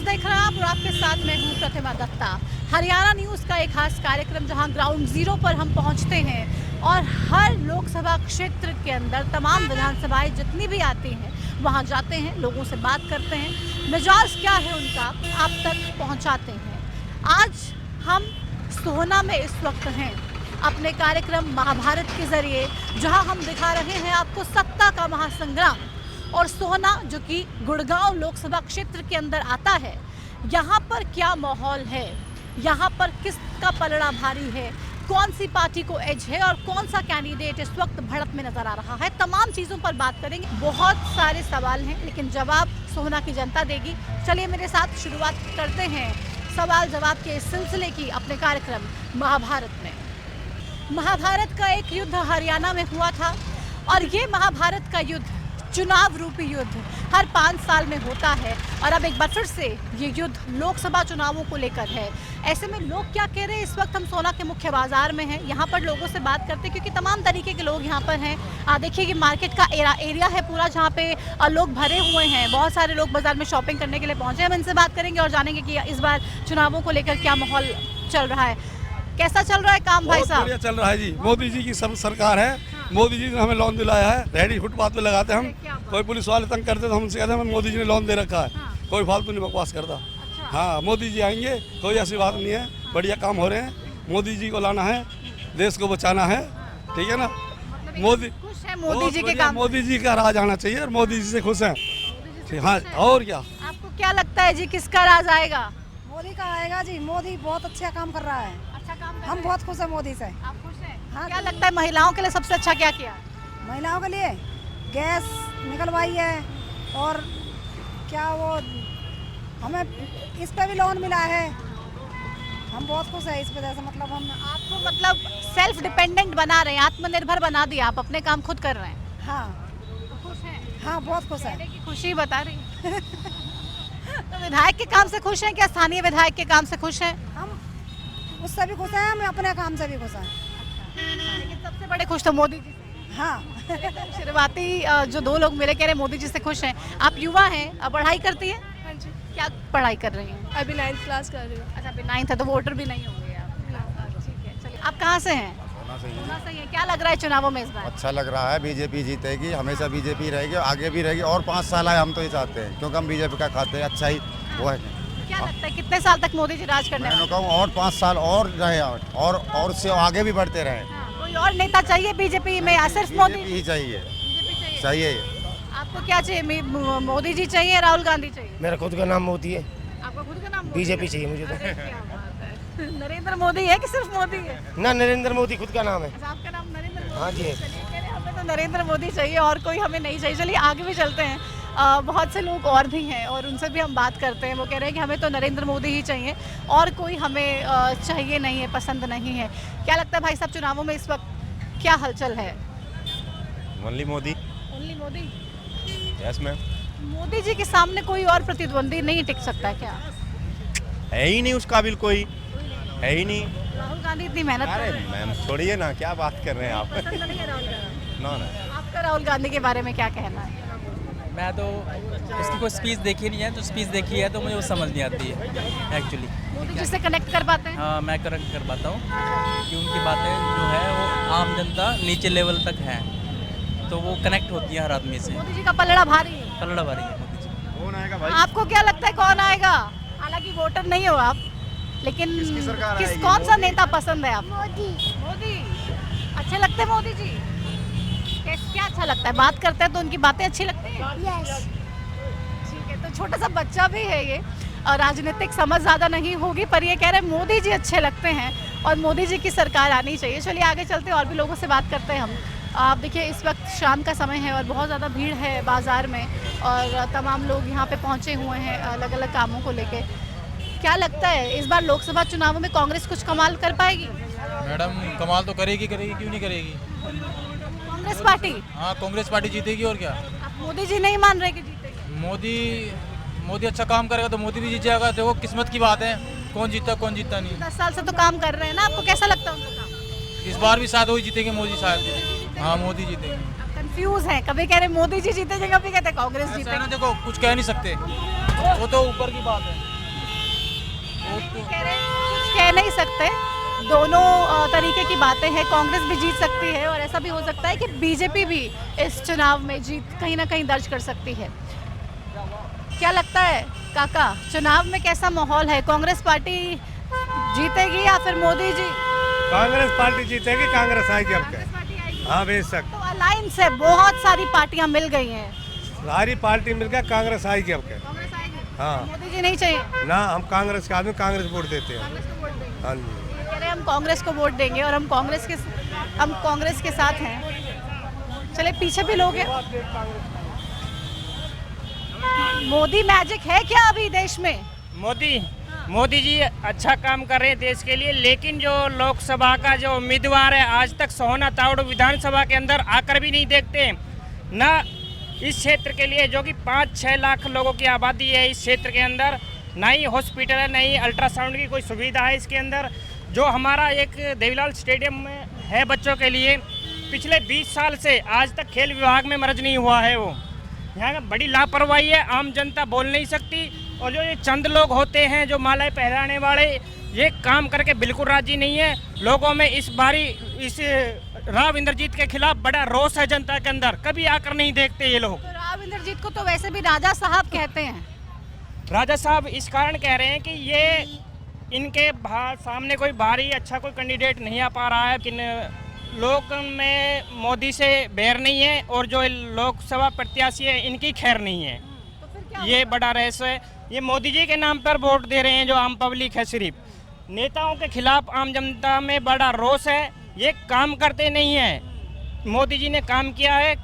देख रहे हैं आप और आपके साथ मैं हूं प्रतिमा दत्ता। हरियाणा न्यूज़ का एक खास कार्यक्रम जहां ग्राउंड जीरो पर हम पहुंचते हैं और हर लोकसभा क्षेत्र के अंदर तमाम विधानसभाएं जितनी भी आती हैं वहां जाते हैं, लोगों से बात करते हैं, मिजाज क्या है उनका आप तक पहुंचाते हैं। आज हम सोहना में इस वक्त हैं अपने कार्यक्रम महाभारत के जरिए, जहां हम दिखा रहे हैं आपको सत्ता का महासंग्राम। और सोहना जो कि गुड़गांव लोकसभा क्षेत्र के अंदर आता है, यहाँ पर क्या माहौल है, यहाँ पर किसका पलड़ा भारी है, कौन सी पार्टी को एज है और कौन सा कैंडिडेट इस वक्त बढ़त में नजर आ रहा है, तमाम चीज़ों पर बात करेंगे। बहुत सारे सवाल हैं लेकिन जवाब सोहना की जनता देगी। चलिए मेरे साथ शुरुआत करते हैं सवाल जवाब के इस सिलसिले की अपने कार्यक्रम महाभारत में। महाभारत का एक युद्ध हरियाणा में हुआ था और ये महाभारत का युद्ध चुनाव रूपी युद्ध हर 5 साल में होता है और अब एक बार फिर से ये युद्ध लोकसभा चुनावों को लेकर है। ऐसे में लोग क्या कह रहे हैं, इस वक्त हम सोहना के मुख्य बाजार में हैं, यहाँ पर लोगों से बात करते हैं क्योंकि तमाम तरीके के लोग यहाँ पर हैं। देखिए कि मार्केट का एरिया है पूरा जहाँ पे लोग भरे हुए हैं, बहुत सारे लोग बाजार में शॉपिंग करने के लिए पहुँचे। हम इनसे बात करेंगे और जानेंगे कि इस बार चुनावों को लेकर क्या माहौल चल रहा है। कैसा चल रहा है काम भाई साहब? बढ़िया चल रहा है जी। मोदी जी की सब सरकार है। मोदी जी ने हमें लोन दिलाया है। रेडी फुटपाथ पे लगाते हम, कोई पुलिस वाले तंग करते तो हमसे कहते हैं मोदी जी ने लोन दे रखा है। कोई फालतू नहीं बकवास करता। हाँ, मोदी जी आएंगे, कोई ऐसी बात नहीं है। बढ़िया काम हो रहे हैं। मोदी जी को लाना है, देश को बचाना है, ठीक है ना। मोदी खुश है मोदी जी के काम। मोदी जी का राज आना चाहिए और मोदी जी से खुश हैं। हाँ, और क्या आपको क्या लगता है जी, किसका राज आएगा? मोदी का आएगा जी। मोदी बहुत अच्छा काम कर रहा है। अच्छा काम कर हम बहुत खुश हैं मोदी से। आप खुश हैं? हाँ, क्या लगता है महिलाओं के लिए सबसे अच्छा क्या किया? महिलाओं के लिए गैस निकलवाई है और क्या वो हमें इस पे भी लोन मिला है। हम बहुत खुश हैं इस वजह से। मतलब हम आपको मतलब सेल्फ डिपेंडेंट बना रहे हैं, आत्मनिर्भर बना दिया, आप अपने काम खुद कर रहे हैं। हाँ खुश हैं? हाँ बहुत खुश हैं। की खुशी बता रही हैं। तो विधायक के काम से खुश हैं क्या? स्थानीय विधायक के काम से खुश हैं? हम उससे भी खुश हैं, हम अपने काम से भी खुश हैं। लेकिन सबसे बड़े खुश तो मोदी जी से। हाँ शुरुआती जो 2 लोग मेरे कह रहे हैं मोदी जी से खुश हैं। आप युवा हैं, अब पढ़ाई करती हैं? हाँ जी, क्या पढ़ाई कर रही हैं? अभी 9th क्लास कर रही हूँ। अच्छा अभी 9th है तो वोटर भी नहीं होंगे आप। ठीक है, चलिए। आप कहाँ से हैं? सोहना से ही हैं। क्या लग रहा है चुनावों में इस बार? अच्छा लग रहा है। बीजेपी जीतेगी, हमेशा बीजेपी रहेगी, आगे भी रहेगी और 5 साल आए हम तो ये चाहते हैं क्योंकि हम बीजेपी का खाते हैं। अच्छा ही वो है। क्या लगता है कितने साल तक मोदी जी राज करने मैं वाले? कहूँ और 5 साल और रहे और उससे आगे भी बढ़ते रहे। कोई और नेता चाहिए बीजेपी में या सिर्फ मोदी? बीजेपी ही चाहिए। बीजेपी चाहिए। आपको क्या चाहिए? मोदी जी चाहिए, राहुल गांधी चाहिए? मेरा खुद का नाम मोदी है। आपका खुद का नाम बीजेपी चाहिए मुझे तो। क्या बात है। नरेंद्र मोदी है कि सिर्फ मोदी है? ना, नरेंद्र मोदी खुद का नाम है। अच्छा, आपका नाम नरेंद्र मोदी? हाँ जी। चलिए, कह रहे हैं, हमें तो नरेंद्र मोदी चाहिए और कोई हमें नहीं चाहिए। चलिए आगे भी चलते हैं। बहुत से लोग और भी हैं और उनसे भी हम बात करते हैं। वो कह रहे हैं कि हमें तो नरेंद्र मोदी ही चाहिए और कोई हमें चाहिए नहीं है, पसंद नहीं है। क्या लगता है भाई साहब, चुनावों में इस वक्त क्या हलचल है? Only Modi. Only Modi? Yes ma'am. Modi ji के सामने कोई और प्रतिद्वंदी नहीं टिक सकता क्या? है ही नहीं उस काबिल कोई, है ही नहीं। राहुल गांधी इतनी मेहनत कर अरे रहे हैं। मैम छोड़िए ना, क्या बात कर रहे हैं आप। पसंद नहीं है राहुल गांधी? ना। आपका राहुल गांधी के बारे में क्या कहना है? मैं तो उसकी कोई स्पीच देखी नहीं है, तो स्पीच देखी है तो मुझे वो समझ नहीं आती है एक्चुअली। मोदी जी से कनेक्ट कर पाते हैं? हाँ, मैं कनेक्ट कर पाता हूँ कि उनकी बातें जो है वो आम जनता नीचे लेवल तक है तो वो कनेक्ट होती है हर आदमी से। मोदी जी का पलड़ा भारी है? पलड़ा भारी है मोदी जी। कौन आएगा भाई? आपको क्या लगता है कौन आएगा? हालांकि वोटर नहीं हो आप, लेकिन कौन सा नेता पसंद है आप? मोदी अच्छे लगते हैं मोदी जी? क्या अच्छा लगता है? बात करते हैं तो उनकी बातें अच्छी लगती हैं? यस। ठीक है, तो छोटा सा बच्चा भी है ये और राजनीतिक समझ ज़्यादा नहीं होगी पर ये कह रहे हैं मोदी जी अच्छे लगते हैं और मोदी जी की सरकार आनी चाहिए। चलिए आगे चलते हैं और भी लोगों से बात करते हैं हम। आप देखिए इस वक्त शाम का समय है और बहुत ज़्यादा भीड़ है बाज़ार में और तमाम लोग यहाँ पे पहुँचे हुए हैं अलग अलग कामों को लेके। क्या लगता है इस बार लोकसभा चुनावों में कांग्रेस कुछ कमाल कर पाएगी? मैडम कमाल तो करेगी, क्यों नहीं करेगी। कांग्रेस पार्टी? हाँ, कांग्रेस पार्टी जीतेगी और क्या। आप मोदी जी नहीं मान रहे कि जीतेगी? मोदी अच्छा काम करेगा तो मोदी भी जीत जाएगा। देखो किस्मत की बात है, कौन जीता कौन जीता नहीं। 10 साल से तो काम कर रहे हैं ना, आपको कैसा लगता है उनका काम? इस बार भी शायद वही जीतेंगे मोदी, शायद। हाँ, मोदी जीतेंगे। आप कंफ्यूज हैं, कभी कह रहे मोदी जी जीतेंगे, कभी कहते कांग्रेस ऐसा है जीतेगी। ना, देखो कुछ कह नहीं सकते, वो तो ऊपर की बात है। कुछ कह नहीं सकते, दोनों तरीके की बातें हैं। कांग्रेस भी जीत सकती है और ऐसा भी हो सकता है कि बीजेपी भी इस चुनाव में जीत कहीं ना कहीं दर्ज कर सकती है। क्या लगता है काका, चुनाव में कैसा माहौल है? कांग्रेस पार्टी जीतेगी या फिर मोदी जी? कांग्रेस पार्टी जीतेगी, कांग्रेस आएगी अब क्या। हाँ बेशक, तो अलायंस है, बहुत सारी पार्टियां मिल गई हैं। सारी पार्टी मिलकर कांग्रेस आएगी अब क्या। कांग्रेस आएगी? हाँ। मोदी जी नहीं चाहिए? ना, हम कांग्रेस के आदमी कांग्रेस वोट देते हैं। हाँ जी, कह रहे हैं हम कांग्रेस को वोट देंगे और हम कांग्रेस के साथ हैं। चले पीछे भी लोग हैं। मोदी मैजिक है क्या अभी देश में? मोदी जी अच्छा काम कर रहे हैं देश के लिए, लेकिन जो लोकसभा का जो उम्मीदवार है आज तक सोहना तावड़ू विधानसभा के अंदर आकर भी नहीं देखते ना। इस क्षेत्र के लिए जो कि 5-6 लाख लोगों की आबादी है इस क्षेत्र के अंदर, ना ही हॉस्पिटल है, ना ही अल्ट्रासाउंड की कोई सुविधा है इसके अंदर। जो हमारा एक देवीलाल स्टेडियम में है बच्चों के लिए, पिछले 20 साल से आज तक खेल विभाग में मर्ज नहीं हुआ है। वो यहाँ में बड़ी लापरवाही है, आम जनता बोल नहीं सकती। और जो ये चंद लोग होते हैं जो मालाएं पहनाने वाले, ये काम करके बिल्कुल राजी नहीं है। लोगों में इस बारी इस राव इंद्रजीत के खिलाफ बड़ा रोष है जनता के अंदर, कभी आकर नहीं देखते ये लोग। तो राव इंद्रजीत को तो वैसे भी राजा साहब कहते हैं। राजा साहब इस कारण कह रहे हैं कि ये इनके सामने कोई भारी अच्छा कोई कैंडिडेट नहीं आ पा रहा है, लेकिन लोग में मोदी से बैर नहीं है और जो लोकसभा प्रत्याशी है इनकी खैर नहीं है। तो फिर क्या ये बड़ा रहस्य है। ये मोदी जी के नाम पर वोट दे रहे हैं जो आम पब्लिक है, सिर्फ नेताओं के खिलाफ आम जनता में बड़ा रोष है। ये काम करते नहीं है। मोदी जी ने काम किया है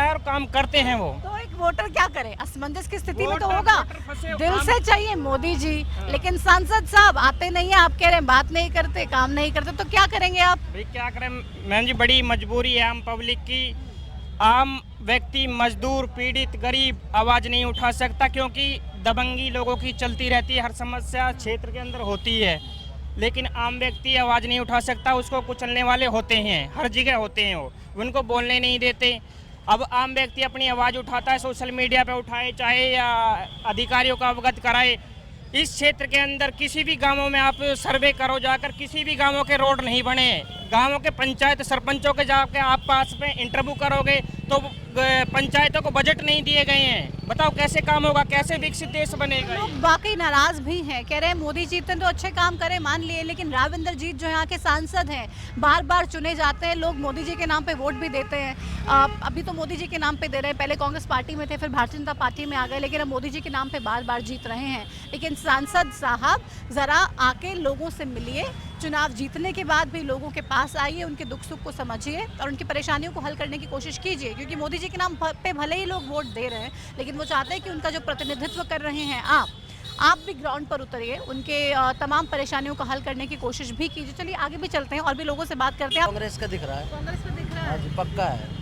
और काम करते हैं वो। तो एक वोटर क्या करे? असमंजस की स्थिति में तो वोटर होगा। फंसे, दिल से चाहिए मोदी जी, लेकिन सांसद साहब आते नहीं है। आप कह रहे हैं बात नहीं करते, काम नहीं करते, तो क्या करेंगे आप? भाई क्या करें मैम जी, बड़ी मजबूरी है आम पब्लिक की। आम व्यक्ति, मजदूर, पीड़ित, गरीब आवाज नहीं उठा सकता, क्योंकि दबंगी लोगों की चलती रहती है, हर समस्या क्षेत्र के अंदर होती है, लेकिन आम व्यक्ति आवाज़ नहीं उठा सकता। उसको कुचलने वाले होते हैं, हर जगह होते हैं, वो उनको बोलने नहीं देते। अब आम व्यक्ति अपनी आवाज़ उठाता है, सोशल मीडिया पे उठाए, चाहे या अधिकारियों को अवगत कराए। इस क्षेत्र के अंदर किसी भी गांवों में आप सर्वे करो जाकर, किसी भी गांवों के रोड नहीं बने। गांवों के पंचायत सरपंचों के जाकर आप पास में इंटरव्यू करोगे तो पंचायतों को बजट नहीं दिए गए हैं। बताओ कैसे काम होगा, कैसे विकसित देश बनेगा? लोग वाकई नाराज भी हैं, कह रहे हैं मोदी जी तो अच्छे काम करे, मान लिए, लेकिन राव इंद्रजीत जो यहाँ के सांसद हैं, बार बार चुने जाते हैं, लोग मोदी जी के नाम पे वोट भी देते हैं। अभी तो मोदी जी के नाम पे दे रहे हैं, पहले कांग्रेस पार्टी में थे, फिर भारतीय जनता पार्टी में आ गए, लेकिन अब मोदी जी के नाम पे बार बार जीत रहे हैं। लेकिन सांसद साहब ज़रा आके लोगों से मिलिए, चुनाव जीतने के बाद भी लोगों के पास आइए, उनके दुख सुख को समझिए और उनकी परेशानियों को हल करने की कोशिश कीजिए। क्योंकि मोदी जी के नाम पे भले ही लोग वोट दे रहे हैं, लेकिन वो चाहते हैं कि उनका जो प्रतिनिधित्व कर रहे हैं आप भी ग्राउंड पर उतरिए, उनके तमाम परेशानियों को हल करने की कोशिश भी कीजिए। चलिए आगे भी चलते हैं और भी लोगों से बात करते हैं। कांग्रेस का दिख रहा है। कांग्रेस का दिख रहा है, पक्का है।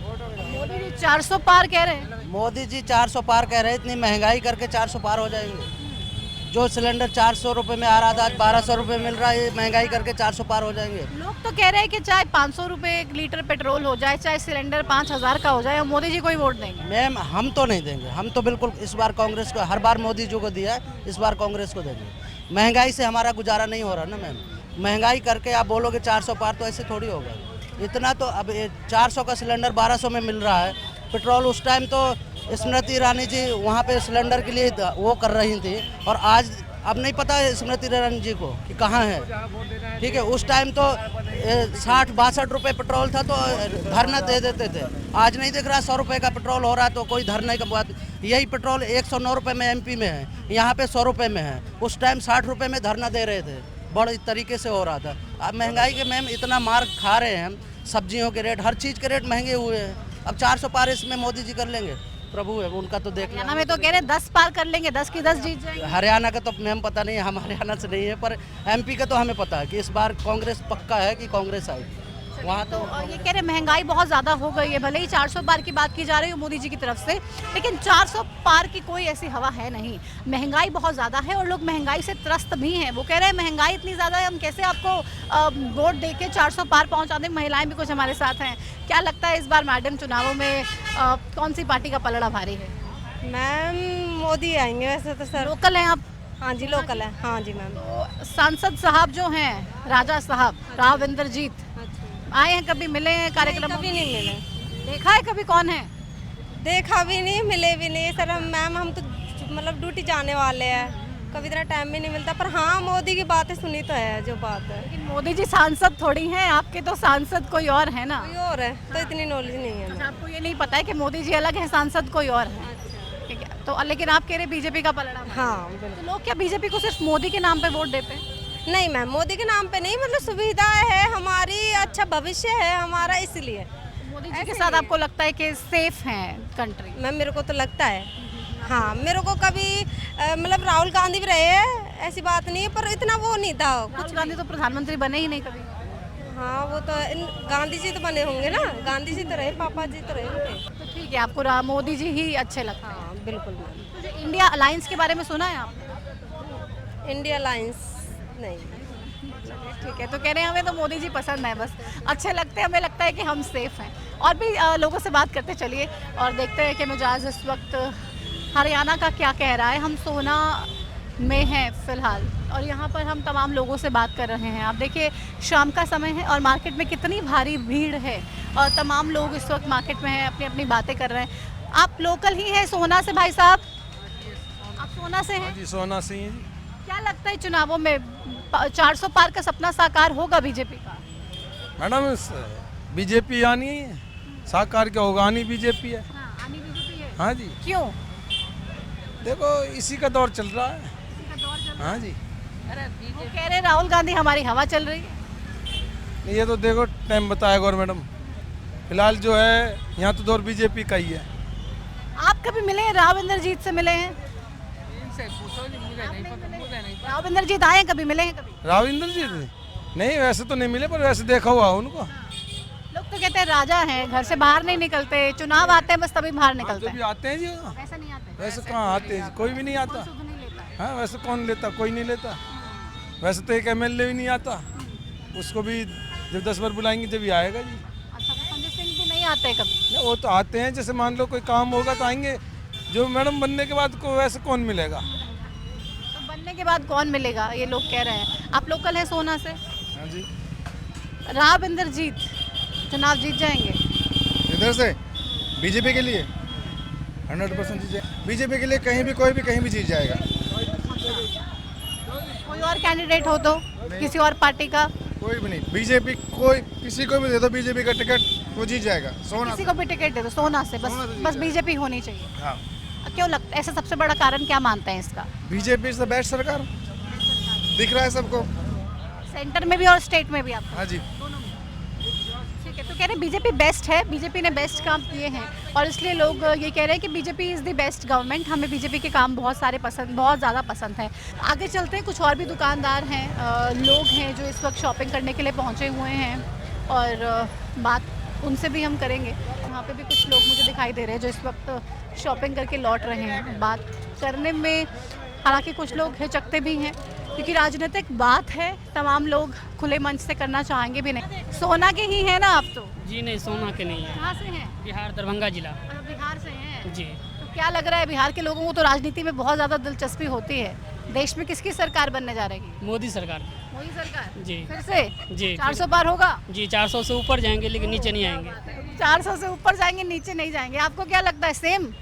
मोदी जी 400 पार कह रहे हैं। मोदी जी 400 पार कह रहे हैं, इतनी महंगाई करके 400 पार हो जाएंगे। जो सिलेंडर 400 रुपए में आ रहा था आज 1200 रुपए मिल रहा है, ये महंगाई करके 400 पार हो जाएंगे। लोग तो कह रहे हैं कि चाहे 500 रुपए 1 लीटर पेट्रोल हो जाए, चाहे सिलेंडर 5000 का हो जाए, और मोदी जी को ही वोट देंगे। मैम हम तो नहीं देंगे, हम तो बिल्कुल इस बार कांग्रेस को, हर बार मोदी जी को दिया है, इस बार कांग्रेस को देंगे। महंगाई से हमारा गुजारा नहीं हो रहा ना मैम। महंगाई करके आप बोलोगे 400 पार, तो ऐसे थोड़ी होगा। इतना तो अब 400 का सिलेंडर 1200 में मिल रहा है। पेट्रोल उस टाइम तो स्मृति ईरानी जी वहाँ पे सिलेंडर के लिए वो कर रही थी, और आज अब नहीं पता है स्मृति ईरानी जी को कि कहाँ है। ठीक है, उस टाइम तो 60-62 रुपये पेट्रोल था तो धरना दे देते थे। आज नहीं दिख रहा 100 रुपये का पेट्रोल हो रहा है तो कोई धरने का बात। यही पेट्रोल 109 रुपये में एमपी में है, यहाँ पे 100 रुपये में है। उस टाइम 60 रुपये में धरना दे रहे थे, बड़े तरीके से हो रहा था। अब महंगाई के मैम इतना मार खा रहे हैं हम, सब्जियों के रेट, हर चीज़ के रेट महंगे हुए हैं। अब 400 पार इसमें मोदी जी कर लेंगे, प्रभु है उनका तो देख हरियाणा में तो कह रहे हैं 10 पार कर लेंगे, 10 की 10 जीत जाएंगे। हरियाणा का तो मैम पता नहीं, हम हरियाणा से नहीं है, पर एमपी का तो हमें पता है कि इस बार कांग्रेस पक्का है कि कांग्रेस आएगी वहाँ तो। ये कह रहे महंगाई बहुत ज़्यादा हो गई है, भले ही 400 पार की बात की जा रही है मोदी जी की तरफ से, लेकिन 400 पार की कोई ऐसी हवा है नहीं। महंगाई बहुत ज़्यादा है और लोग महंगाई से त्रस्त भी हैं। वो कह रहे हैं महंगाई इतनी ज़्यादा है, हम कैसे आपको वोट दे के 400 पार पहुँचा दें। महिलाएं भी कुछ हमारे साथ हैं। क्या लगता है इस बार मैडम चुनावों में कौन सी पार्टी का पलड़ा भारी है? मैम मोदी आएंगे वैसे तो सर। लोकल हैं आप? हाँ जी लोकल है। हाँ जी मैम। तो सांसद साहब जो हैं राजा साहब राव इंद्रजीत आए हैं, कभी मिले हैं कार्यक्रम? कभी नहीं मिले। देखा है कभी कौन है? देखा भी नहीं, मिले भी नहीं सर। हम तो मतलब ड्यूटी जाने वाले हैं, कभी इतना टाइम भी नहीं मिलता। पर हाँ मोदी की बातें सुनी तो है जो बात है। लेकिन मोदी जी सांसद थोड़ी हैं, आपके तो सांसद कोई और है ना। कोई और है तो इतनी नॉलेज नहीं है। अच्छा, आपको ये नहीं पता है कि मोदी जी अलग है, सांसद कोई और है? ठीक है, तो लेकिन आप कह रहे बीजेपी का पलड़ा मार। हाँ तो बिल्कुल। लोग क्या बीजेपी को सिर्फ मोदी के नाम पे वोट देते हैं? नहीं मैम, मोदी के नाम पे नहीं, मतलब सुविधा है हमारी, अच्छा भविष्य है हमारा, इसलिए। मोदी जी के साथ आपको लगता है कि सेफ है कंट्री? मैम मेरे को तो लगता है। हाँ मेरे को कभी मतलब राहुल गांधी भी रहे हैं, ऐसी बात नहीं है, पर इतना वो नहीं था। राहुल गांधी तो प्रधानमंत्री बने ही नहीं कभी। हाँ वो तो गांधी जी तो बने होंगे ना, गांधी जी तो रहे, पापा जी तो रहे उनके। तो ठीक है, आपको मोदी जी ही अच्छे लगते हैं? हाँ बिल्कुल मैम। तो जो इंडिया अलायंस के बारे में सुना है आपने? इंडिया अलायंस नहीं। ठीक है, तो कह रहे हैं हमें तो मोदी जी पसंद है, बस अच्छे लगते हैं, हमें लगता है कि हम सेफ हैं। और भी लोगों से बात करते चलिए और देखते हैं कि मिजाज इस वक्त हरियाणा का क्या कह रहा है। हम सोना में हैं फ़िलहाल और यहाँ पर हम तमाम लोगों से बात कर रहे हैं। आप देखिए शाम का समय है और मार्केट में कितनी भारी भीड़ है और तमाम लोग इस वक्त मार्केट में हैं, अपनी अपनी बातें कर रहे हैं। आप लोकल ही हैं सोना से भाई साहब? आप सोना से हैं? जी सोना से ही। क्या लगता है चुनावों में 400 पार का सपना साकार होगा बीजेपी का? मैडम बीजेपी आनी है, साकार क्या होगा, आनी बीजेपी है। आनी बीजेपी है। हाँ जी। क्यों? देखो इसी का दौर चल रहा है। हाँ जी। वो कह रहे राहुल गांधी हमारी हवा चल रही है। ये तो देखो टाइम बताएगा। और मैडम फिलहाल जो है यहाँ तो दौर बीजेपी का ही है। आप कभी मिले हैं राव इंद्रजीत से? मिले हैं? राव इंद्रजीत आए हैं कभी? मिले हैं कभी? राविंदर जी नहीं, वैसे तो नहीं मिले, पर वैसे देखा हुआ उनको। लोग तो कहते हैं राजा हैं, घर से बाहर नहीं निकलते, चुनाव आते हैं बस तभी बाहर निकलते जो भी हैं। आते हैं जी, वैसे नहीं आते? वैसे कहाँ आते हैं, कोई भी नहीं आता। सुध नहीं लेता है। हाँ वैसे कौन लेता, कोई नहीं लेता। वैसे तो एक एमएलए भी नहीं आता, उसको भी जब 10 बार बुलाएंगे जब ही आएगा जी। अच्छा, तो संजय सिंह भी नहीं आते कभी? नहीं, वो तो आते हैं, जैसे मान लो कोई काम होगा तो आएंगे। जो मैडम बनने के बाद को वैसे कौन मिलेगा? तो बनने के बाद कौन मिलेगा ये लोग कह रहे हैं। आप लोकल हैं सोना से? हाँ जी। राव इंद्रजीत चुनाव जीत जाएंगे? इधर से बीजेपी के लिए 100% जीत जाएगा। बीजेपी के लिए कहीं भी कोई भी कहीं भी जीत जाएगा। कोई और कैंडिडेट हो तो किसी और पार्टी का? कोई भी नहीं, बीजेपी कोई किसी को भी दे दो बीजेपी का टिकट, वो जीत जाएगा। सोना किसी को भी टिकट दे दो सोना से, बस बीजेपी होनी चाहिए। हाँ क्यों लगता है ऐसा? सबसे बड़ा कारण क्या मानते हैं इसका? बीजेपी इज द बेस्ट सरकार, दिख रहा है सबको। सेंटर में भी और स्टेट में भी आपको? हाँ जी। ठीक है, तो कह रहे हैं बीजेपी बेस्ट है, बीजेपी ने बेस्ट काम किए हैं और इसलिए लोग ये कह रहे हैं कि BJP is the best government. हमें बीजेपी के काम बहुत सारे पसंद, बहुत ज़्यादा पसंद हैं। आगे चलते हैं, कुछ और भी दुकानदार हैं, लोग हैं जो इस वक्त शॉपिंग करने के लिए पहुँचे हुए हैं और बात उनसे भी हम करेंगे। यहाँ पे भी कुछ लोग मुझे दिखाई दे रहे हैं जो इस वक्त शॉपिंग करके लौट रहे हैं। बात करने में हालांकि कुछ लोग हिचकते भी हैं क्योंकि राजनीतिक बात है, तमाम लोग खुले मंच से करना चाहेंगे भी नहीं। सोना के ही हैं ना आप तो? जी नहीं, सोना के नहीं है। कहाँ से हैं? बिहार, दरभंगा जिला। बिहार से हैं जी। तो क्या लग रहा है बिहार के लोगों को तो राजनीति में बहुत ज़्यादा दिलचस्पी होती है, देश में किसकी सरकार बनने जा रही है? मोदी सरकार। मोदी सरकार जी। फिर से? जी। 400 पार होगा? जी 400 से ऊपर जाएंगे लेकिन नीचे नहीं आएंगे। 400 से ऊपर जाएंगे, नीचे नहीं जाएंगे। आपको क्या लगता है? Same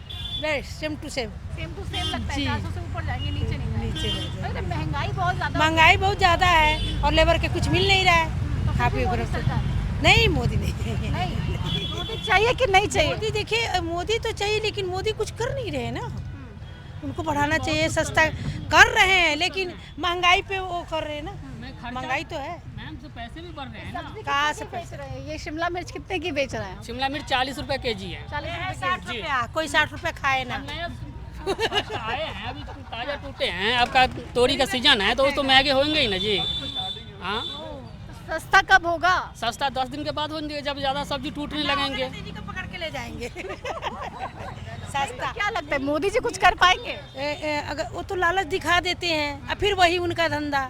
same to same. Same to same लगता है? 400 से ऊपर जाएंगे, नीचे नहीं जाएंगे। अरे महंगाई बहुत ज़्यादा है और लेबर के कुछ मिल नहीं रहा है। मोदी सरकार? नहीं मोदी नहीं। मोदी चाहिए कि नहीं चाहिए? मोदी देखिए, मोदी तो चाहिए लेकिन मोदी कुछ कर नहीं रहे ना। उनको बढ़ाना चाहिए, सस्ता कर रहे हैं लेकिन महंगाई पे वो कर रहे हैं ना। महंगाई तो है मैम, से पैसे भी बढ़ रहे हैं ना। कहाँ से बेच रहे हैं? ये शिमला मिर्च कितने की बेच रहे हैं? शिमला मिर्च 40 रुपए केजी है। 40 रुपए? कोई 60 रुपए खाए ना। आए हैं अभी ताजा टूटे हैं, आपका तोरी का सीजन है तो महंगे होंगे ही ना जी। हाँ, सस्ता कब होगा? सस्ता 10 दिन के बाद होंगे, जब ज़्यादा सब्जी टूटने लगेंगे। पकड़ के ले जाएंगे। सस्ता क्या लगता है मोदी जी कुछ कर पाएंगे? अगर वो तो लालच दिखा देते हैं और फिर वही उनका धंधा,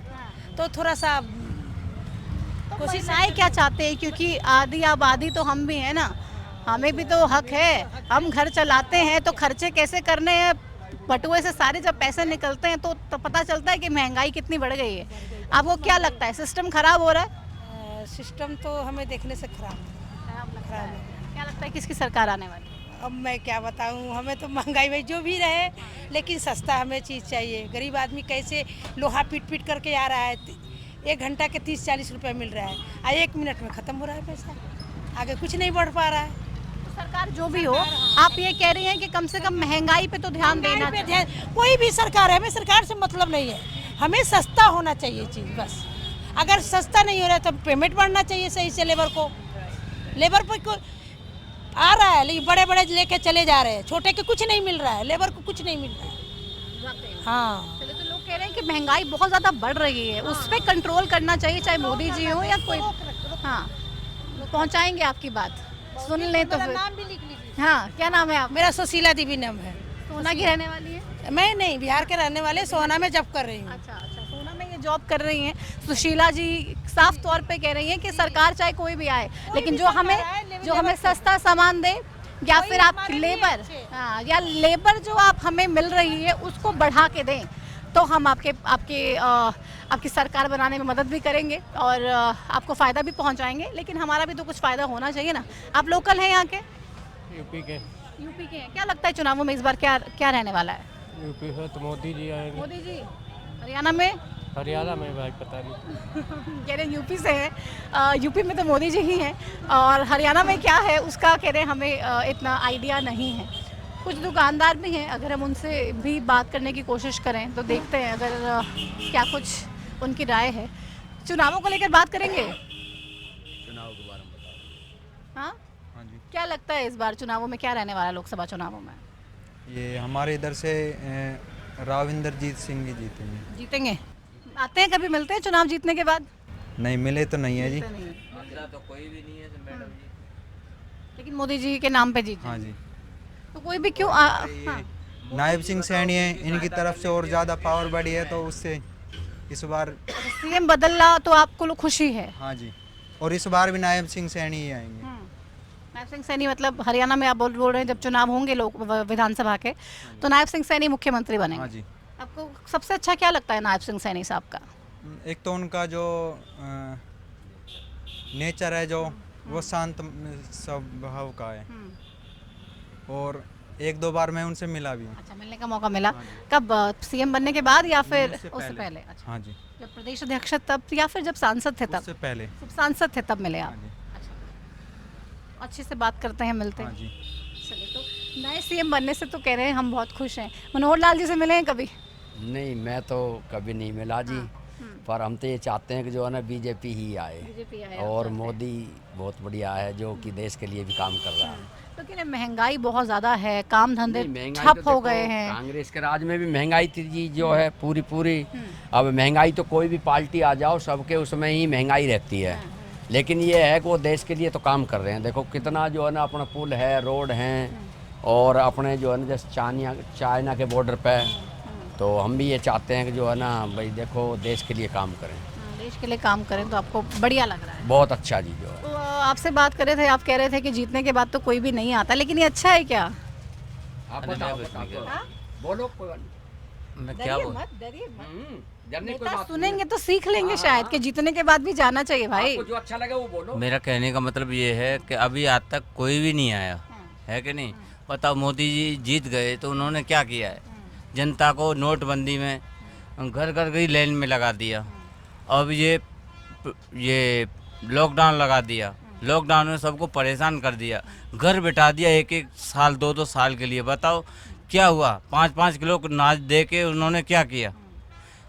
तो थोड़ा सा कोशिश आए क्या चाहते हैं? क्योंकि आधी आबादी तो हम भी हैं ना, हमें भी तो हक है। हम घर चलाते हैं तो खर्चे कैसे करने हैं बटुए से सारे जब पैसे निकलते हैं तो पता चलता है कि महंगाई कितनी बढ़ गई है। आपको क्या लगता है, सिस्टम खराब हो रहा है? सिस्टम तो हमें देखने से खराब है। क्या लगता है किसकी सरकार आने वाली है? अब मैं क्या बताऊं, हमें तो महंगाई में जो भी रहे लेकिन सस्ता हमें चीज़ चाहिए। गरीब आदमी कैसे लोहा पीट पीट करके आ रहा है, 1 घंटा के 30-40 रुपए मिल रहा है और 1 मिनट में ख़त्म हो रहा है पैसा, आगे कुछ नहीं बढ़ पा रहा है। सरकार जो भी हो, आप ये कह रही हैं कि कम से कम महंगाई पे तो ध्यान देना चाहिए। कोई भी सरकार है, हमें सरकार से मतलब नहीं है, हमें सस्ता होना चाहिए चीज़ बस। अगर सस्ता नहीं हो रहा है तो पेमेंट बढ़ना चाहिए सही से लेबर को। लेबर पर आ रहा है लेकिन बड़े बड़े लेके चले जा रहे हैं, छोटे के कुछ नहीं मिल रहा है, लेबर को कुछ नहीं मिल रहा है। हाँ, चलो, तो लोग कह रहे हैं कि महंगाई बहुत ज़्यादा बढ़ रही है, उस पर कंट्रोल करना चाहिए, चाहे मोदी जी हो या कोई। हाँ, पहुँचाएंगे आपकी बात, सुन लें तो फिर। नाम भी लिख लीजिए। हाँ, क्या नाम है आप? मेरा सुशीला देवी नाम है। सोना की रहने वाली है? मैं नहीं, बिहार के रहने वाले, सोना में जॉब कर रही हूँ। अच्छा, सोना में ये जॉब कर रही हैं। सुशीला जी साफ तौर पे कह रही हैं कि सरकार चाहे कोई भी आए, लेकिन जो हमें सस्ता सामान दे या फिर आप लेबर, हाँ, या लेबर जो आप हमें मिल रही है उसको बढ़ा के दें तो हम आपकी सरकार बनाने में मदद भी करेंगे और आपको फ़ायदा भी पहुंचाएंगे, लेकिन हमारा भी तो कुछ फ़ायदा होना चाहिए ना। आप लोकल हैं यहाँ के? यूपी के हैं। क्या लगता है चुनावों में इस बार क्या रहने वाला है? यूपी से तो मोदी जी आएंगे। मोदी जी। हरियाणा में भाई पता नहीं। कह रहे यूपी से है, यूपी में तो मोदी जी ही हैं, और हरियाणा में क्या है उसका कह रहे हमें इतना आइडिया नहीं है। कुछ दुकानदार भी हैं, अगर हम उनसे भी बात करने की कोशिश करें तो देखते हैं अगर क्या कुछ उनकी राय है। चुनावों को लेकर बात करेंगे। चुनाव के बारे में बताओ। हाँ, जी। क्या लगता है इस बार चुनावों में क्या रहने वाला है? लोकसभा चुनावों में ये हमारे इधर से राविंदरजीत सिंह जी जीतेंगे। आते हैं, कभी मिलते हैं चुनाव जीतने के बाद? नहीं मिले तो नहीं है जी। तो कोई भी नहीं है मैडम जी, लेकिन मोदी जी के नाम पे जीते। हाँ जी। तो कोई भी क्यों? नायब सिंह सैनी है, इनकी तरफ से और ज़्यादा पावर बढ़ी है तो उससे इस बार सीएम बदलना तो आपको खुशी है? हाँ जी, और इस बार भी नायब सिंह सैनी ही आएंगे। नायब सिंह सैनी मतलब हरियाणा में आप बोल रहे हैं जब चुनाव होंगे लोग विधानसभा के तो नायब सिंह सैनी मुख्यमंत्री बनेंगे? हाँ जी। आपको सबसे अच्छा क्या लगता है नायब सिंह सैनी साहब का? एक तो उनका जो नेचर है जो वो शांत स्वभाव का है, और 1-2 बार मैं उनसे मिला भी हूँ। अच्छा, मिलने का मौका मिला? कब, सीएम बनने के बाद या फिर उससे पहले? अच्छा, हाँ जी। जब प्रदेश अध्यक्ष तब या फिर जब सांसद थे तब? उससे पहले। सांसद थे तब मिले आप? अच्छा, अच्छे से बात करते हैं, मिलते हैं। हाँ जी। चलिए, तो नए सीएम बनने से तो कह रहे हैं हम बहुत खुश हैं। मनोहर लाल जी से मिले हैं कभी? नहीं, मैं तो कभी नहीं मिला जी। पर हम तो ये चाहते हैं कि जो है ना बीजेपी ही आए, और मोदी बहुत बढ़िया है जो कि देश के लिए भी काम कर रहा है। लेकिन महंगाई बहुत ज़्यादा है, काम धंधे ठप हो गए हैं। कांग्रेस के राज में भी महंगाई थी जी जो है पूरी। अब महंगाई तो कोई भी पार्टी आ जाओ सबके उसमें ही महंगाई रहती है, लेकिन ये है कि वो देश के लिए तो काम कर रहे हैं। देखो कितना जो है ना अपना पुल है, रोड हैं, और अपने जो है ना जैसे चाइना के बॉर्डर पे, तो हम भी ये चाहते हैं कि जो है ना भाई देखो देश के लिए काम करें। देश के लिए काम करें तो आपको बढ़िया लग रहा है? बहुत अच्छा जी। जो है तो आपसे बात कर रहे थे, आप कह रहे थे कि जीतने के बाद तो कोई भी नहीं आता, लेकिन ये अच्छा है क्या? आप बताओ, बोलो। मैं क्या बोलूं? डरिए मत। नेता सुनेंगे तो सीख लेंगे शायद कि जीतने के बाद भी जाना चाहिए भाई। जो अच्छा लगे वो बोलो। मेरा कहने का मतलब ये है कि अभी आज तक कोई भी नहीं आया है कि नहीं। बताओ, मोदी जी जीत गए तो उन्होंने क्या किया है? जनता को नोटबंदी में घर घर की लाइन में लगा दिया। अब ये लॉकडाउन लगा दिया, लॉकडाउन में सबको परेशान कर दिया, घर बिठा दिया 1-1 साल 2-2 साल के लिए। बताओ क्या हुआ? 5-5 किलो अनाज दे के उन्होंने क्या किया?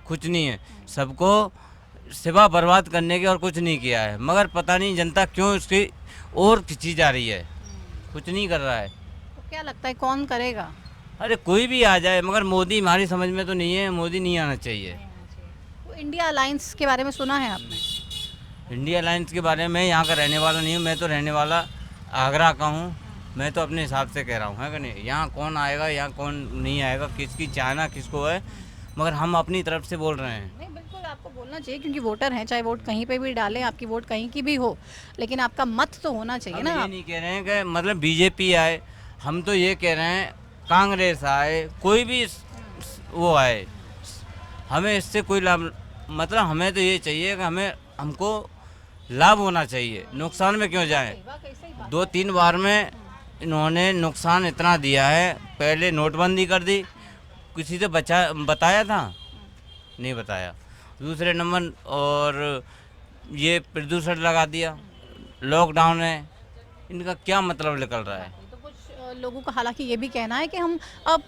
कुछ नहीं है, सबको सेवा बर्बाद करने की और कुछ नहीं किया है। मगर पता नहीं जनता क्यों उसकी और खिंची जा रही है, कुछ नहीं कर रहा है। तो क्या लगता है कौन करेगा? अरे कोई भी आ जाए, मगर मोदी हमारी समझ में तो नहीं है, मोदी नहीं आना चाहिए। तो इंडिया अलायंस के बारे में सुना है आपने? इंडिया अलायंस के बारे में यहाँ का रहने वाला नहीं हूँ, मैं तो रहने वाला आगरा का हूँ। मैं तो अपने हिसाब से कह रहा हूँ, है कि नहीं। यहाँ कौन आएगा, यहाँ कौन नहीं आएगा, किसकी चाहना किसको है, मगर हम अपनी तरफ से बोल रहे हैं। नहीं, बिल्कुल आपको बोलना चाहिए, क्योंकि वोटर हैं, चाहे वोट कहीं पे भी डालें, आपकी वोट कहीं की भी हो, लेकिन आपका मत तो होना चाहिए ना। ये नहीं कह रहे हैं कि मतलब बीजेपी आए, हम तो ये कह रहे हैं कांग्रेस आए, कोई भी वो आए, हमें इससे कोई लाभ, मतलब हमें तो ये चाहिए कि हमको लाभ होना चाहिए, नुकसान में क्यों जाए। 2-3 बार में इन्होंने नुकसान इतना दिया है, पहले नोटबंदी कर दी, किसी से बताया था नहीं बताया, दूसरे नंबर और ये प्रदूषण लगा दिया, लॉकडाउन है, इनका क्या मतलब निकल रहा है। तो कुछ लोगों का हालांकि ये भी कहना है कि हम अब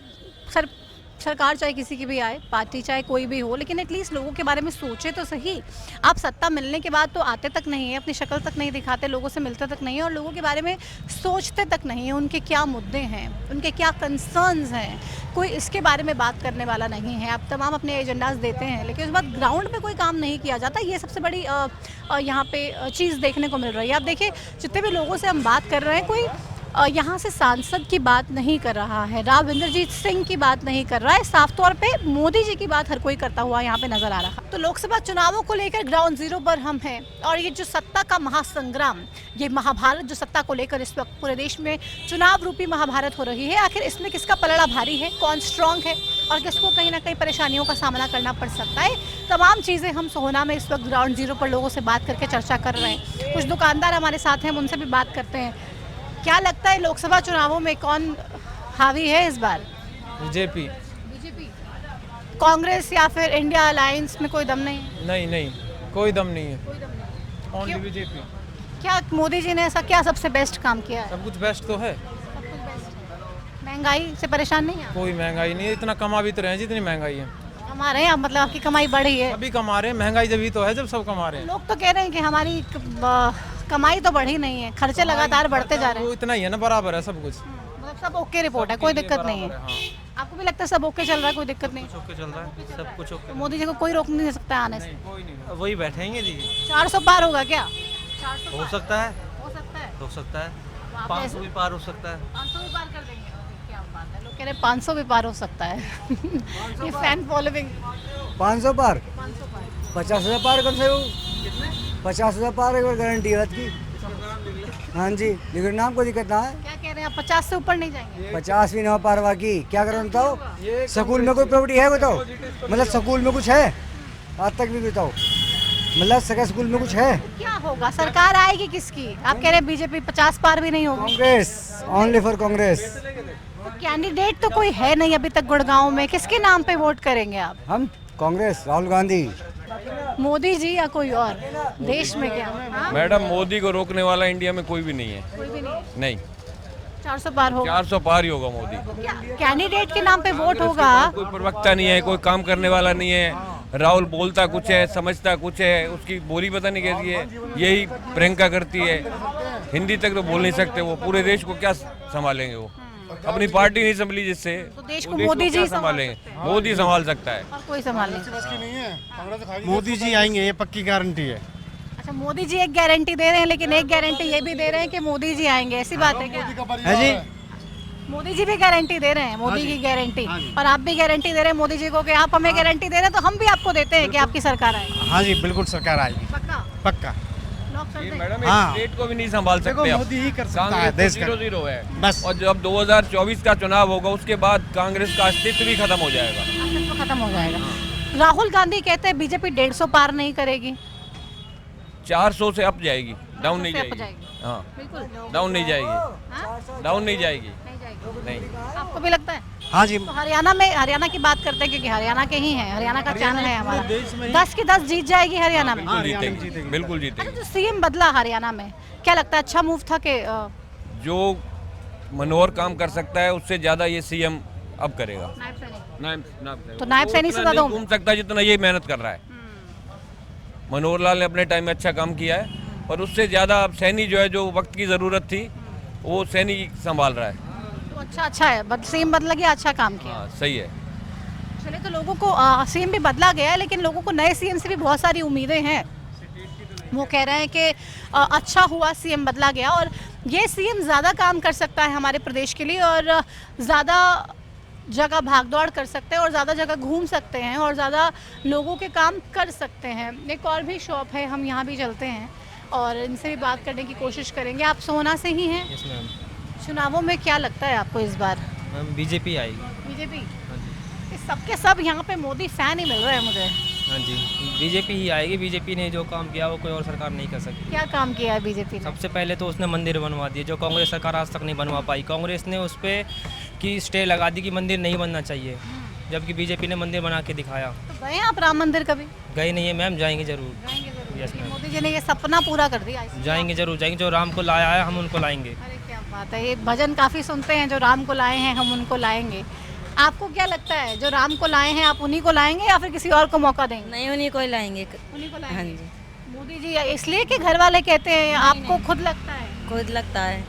सरकार चाहे किसी की भी आए, पार्टी चाहे कोई भी हो, लेकिन एटलीस्ट लोगों के बारे में सोचे तो सही। आप सत्ता मिलने के बाद तो आते तक नहीं है, अपनी शक्ल तक नहीं दिखाते, लोगों से मिलते तक नहीं है और लोगों के बारे में सोचते तक नहीं है, उनके क्या मुद्दे हैं, उनके क्या कंसर्न्स हैं, कोई इसके बारे में बात करने वाला नहीं है। आप तमाम अपने एजेंडाज देते हैं लेकिन उस बाद ग्राउंड में कोई काम नहीं किया जाता। ये सबसे बड़ी यहाँ पे चीज़ देखने को मिल रही है। आप देखिए जितने भी लोगों से हम बात कर रहे हैं, कोई यहाँ से सांसद की बात नहीं कर रहा है, राव इंद्रजीत सिंह की बात नहीं कर रहा है, साफ तौर पे मोदी जी की बात हर कोई करता हुआ यहाँ पे नजर आ रहा है। तो लोकसभा चुनावों को लेकर ग्राउंड जीरो पर हम हैं और ये जो सत्ता का महासंग्राम, ये महाभारत जो सत्ता को लेकर इस वक्त पूरे देश में चुनाव रूपी महाभारत हो रही है, आखिर इसमें किसका पलड़ा भारी है, कौन स्ट्रांग है और किसको कहीं ना कहीं परेशानियों का सामना करना पड़ सकता है। तमाम चीज़ें हम सोहना में इस वक्त ग्राउंड जीरो पर लोगों से बात करके चर्चा कर रहे हैं। कुछ दुकानदार हमारे साथ हैं, हम उनसे भी बात करते हैं। क्या लगता है लोकसभा चुनावों में कौन हावी है इस बार? बीजेपी। कांग्रेस या फिर इंडिया अलायंस में कोई दम नहीं? नहीं, कोई दम नहीं है, ओनली बीजेपी। क्या मोदी जी ने ऐसा क्या सबसे बेस्ट काम किया है? सब कुछ बेस्ट तो है। महंगाई से परेशान नहीं है? कोई महंगाई नहीं है, इतना कमा भी तो रहे हैं जितनी महंगाई है। कमा रहे हैं आप, मतलब आपकी कमाई बढ़ी है? अभी कमा रहे हैं, महंगाई जब ही तो है जब सब कमा रहे हैं। लोग तो कह रहे हैं कि हमारी कमाई तो बढ़ी नहीं है, खर्चे लगातार बढ़ते जा रहे हैं। वो इतना ही है ना, बराबर है सब कुछ, मतलब सब ओके रिपोर्ट है, कोई दिक्कत नहीं है। आपको भी लगता है सब ओके चल रहा है, कोई दिक्कत नहीं? ओके चल रहा है, सब कुछ ओके। मोदी जी को कोई रोक नहीं सकता आने से? कोई नहीं, वही बैठेंगे जी। 400 पार होगा क्या? हो सकता है, हो सकता है 500 भी पार हो सकता है। 500 भी पार कर देंगे, क्या बात है। लोग कह रहे हैं 500 भी पार हो सकता है। ये फैन फॉलोइंग। 500 पार, 50,000 पार कर से 50,000 पार एक गारंटी है की। हाँ जी, लेकिन नाम को दिक्कत ना है। क्या कह रहे हैं आप, 50 से ऊपर नहीं जाएंगे? 50 भी ना हो पार बाकी क्या करो बताओ। स्कूल में कोई प्रॉपर्टी है बताओ, मतलब स्कूल में कुछ है आज तक भी बताओ, मतलब सगा स्कूल में कुछ है? क्या होगा, सरकार आएगी किसकी? आप कह रहे हैं बीजेपी 50 पार भी नहीं होगी? Congress, only for Congress. तो कैंडिडेट तो कोई है नहीं अभी तक गुड़गांव में, किसके नाम पे वोट करेंगे आप? हम कांग्रेस, राहुल गांधी। मोदी जी या कोई और? देश में क्या? हाँ? मैडम मोदी को रोकने वाला इंडिया में कोई भी नहीं है। कोई भी नहीं? नहीं, 400 पार होगा। 400 पार ही होगा मोदी। कैंडिडेट के नाम पे वोट होगा? कोई प्रवक्ता नहीं है, कोई काम करने वाला नहीं है। राहुल बोलता कुछ है, समझता कुछ है, उसकी बोली पता नहीं कैसी है, यही प्रियंका करती है। हिंदी तक तो बोल नहीं सकते वो, पूरे देश को क्या संभालेंगे वो? अपनी पार्टी नहीं संभली जिससे, तो देश को मोदी जी संभालेंगे। मोदी संभाल सकता है, और कोई संभाल नहीं। मोदी जी आएंगे, ये पक्की गारंटी है। अच्छा, मोदी जी एक गारंटी दे रहे हैं लेकिन एक गारंटी ये भी दे रहे हैं कि मोदी जी आएंगे, ऐसी बात है क्या? है जी, मोदी जी भी गारंटी दे रहे हैं, मोदी की गारंटी, और आप भी गारंटी दे रहे हैं मोदी जी को कि आप हमें गारंटी दे रहे हैं तो हम भी आपको देते हैं कि आपकी सरकार आएगी। हाँ जी, बिल्कुल सरकार आएगी, पक्का पक्का। मैडम हाँ। स्टेट को भी नहीं संभाल सकते। मोदी ही कर सकता है, देश का 0-0 है बस। और जब 2024 का चुनाव होगा उसके बाद कांग्रेस का अस्तित्व भी खत्म हो जाएगा। अस्तित्व खत्म हो जाएगा। राहुल गांधी कहते हैं बीजेपी 150 पार नहीं करेगी, 400 से अप जाएगी, डाउन नहीं जाएगी। हाँ, बिल्कुल डाउन नहीं जाएगी, डाउन नहीं जाएगी, नहीं। आपको भी लगता है? हाँ जी। तो हरियाणा की बात करते हैं क्योंकि हरियाणा के ही हैं, हरियाणा का चैनल है हमारा। 10 की 10 जीत जाएगी हरियाणा में। बिल्कुल जीतेगी। जो सीएम बदला हरियाणा में, क्या लगता है अच्छा मूव था कि जो मनोहर काम कर सकता है उससे ज्यादा ये सीएम अब करेगा। तो नायब सैनी से ज्यादा घूम सकता है जितना ये मेहनत कर रहा है। मनोहर लाल ने अपने टाइम में अच्छा काम किया है और उससे ज्यादा अब सैनी जो है, जो वक्त की जरूरत थी वो सैनी संभाल रहा है। तो अच्छा है, सीएम बदला गया, अच्छा काम किया। हाँ, सही है। चलिए, तो लोगों को सीएम भी बदला गया है लेकिन लोगों को नए सीएम से भी बहुत सारी उम्मीदें हैं। वो कह रहे हैं कि अच्छा हुआ सीएम बदला गया और ये सीएम ज़्यादा काम कर सकता है हमारे प्रदेश के लिए और ज़्यादा जगह भागदौड़ कर सकते हैं और ज़्यादा जगह घूम सकते हैं और ज़्यादा लोगों के काम कर सकते हैं। एक और भी शॉप है, हम यहाँ भी चलते हैं और इनसे भी बात करने की कोशिश करेंगे। आप सोहना से ही हैं? चुनावों में क्या लगता है आपको इस बार बीजेपी आएगी। बीजेपी? सबके सब यहाँ पे मोदी फैन ही मिल रहे हैं मुझे। हाँ जी, बीजेपी ही आएगी। बीजेपी ने जो काम किया वो कोई और सरकार नहीं कर सकती। क्या काम किया है बीजेपी ने? सबसे पहले तो उसने मंदिर बनवा दिए जो कांग्रेस सरकार आज तक नहीं बनवा पाई। कांग्रेस ने उस पर की स्टे लगा दी कि मंदिर नहीं बनना चाहिए, जबकि बीजेपी ने मंदिर बना के दिखाया। तो गए आप राम मंदिर कभी? गए नहीं है मैम, जाएंगे जरूर। यस मैम, मोदी जी ने ये सपना पूरा कर दिया। जाएंगे जरूर, जाएंगे। जो राम को लाया है हम उनको लाएंगे। अरे क्या बात है, ये भजन काफ़ी सुनते हैं, जो राम को लाए हैं हम उनको लाएंगे। आपको क्या लगता है, जो राम को लाए हैं आप उन्हीं को लाएंगे या फिर किसी और को मौका देंगे? नहीं, उन्हीं को लाएंगे। उन्हीं को लाएंगे। हाँ जी। मोदी जी इसलिए कि घर वाले कहते हैं, आपको खुद लगता है? खुद लगता है।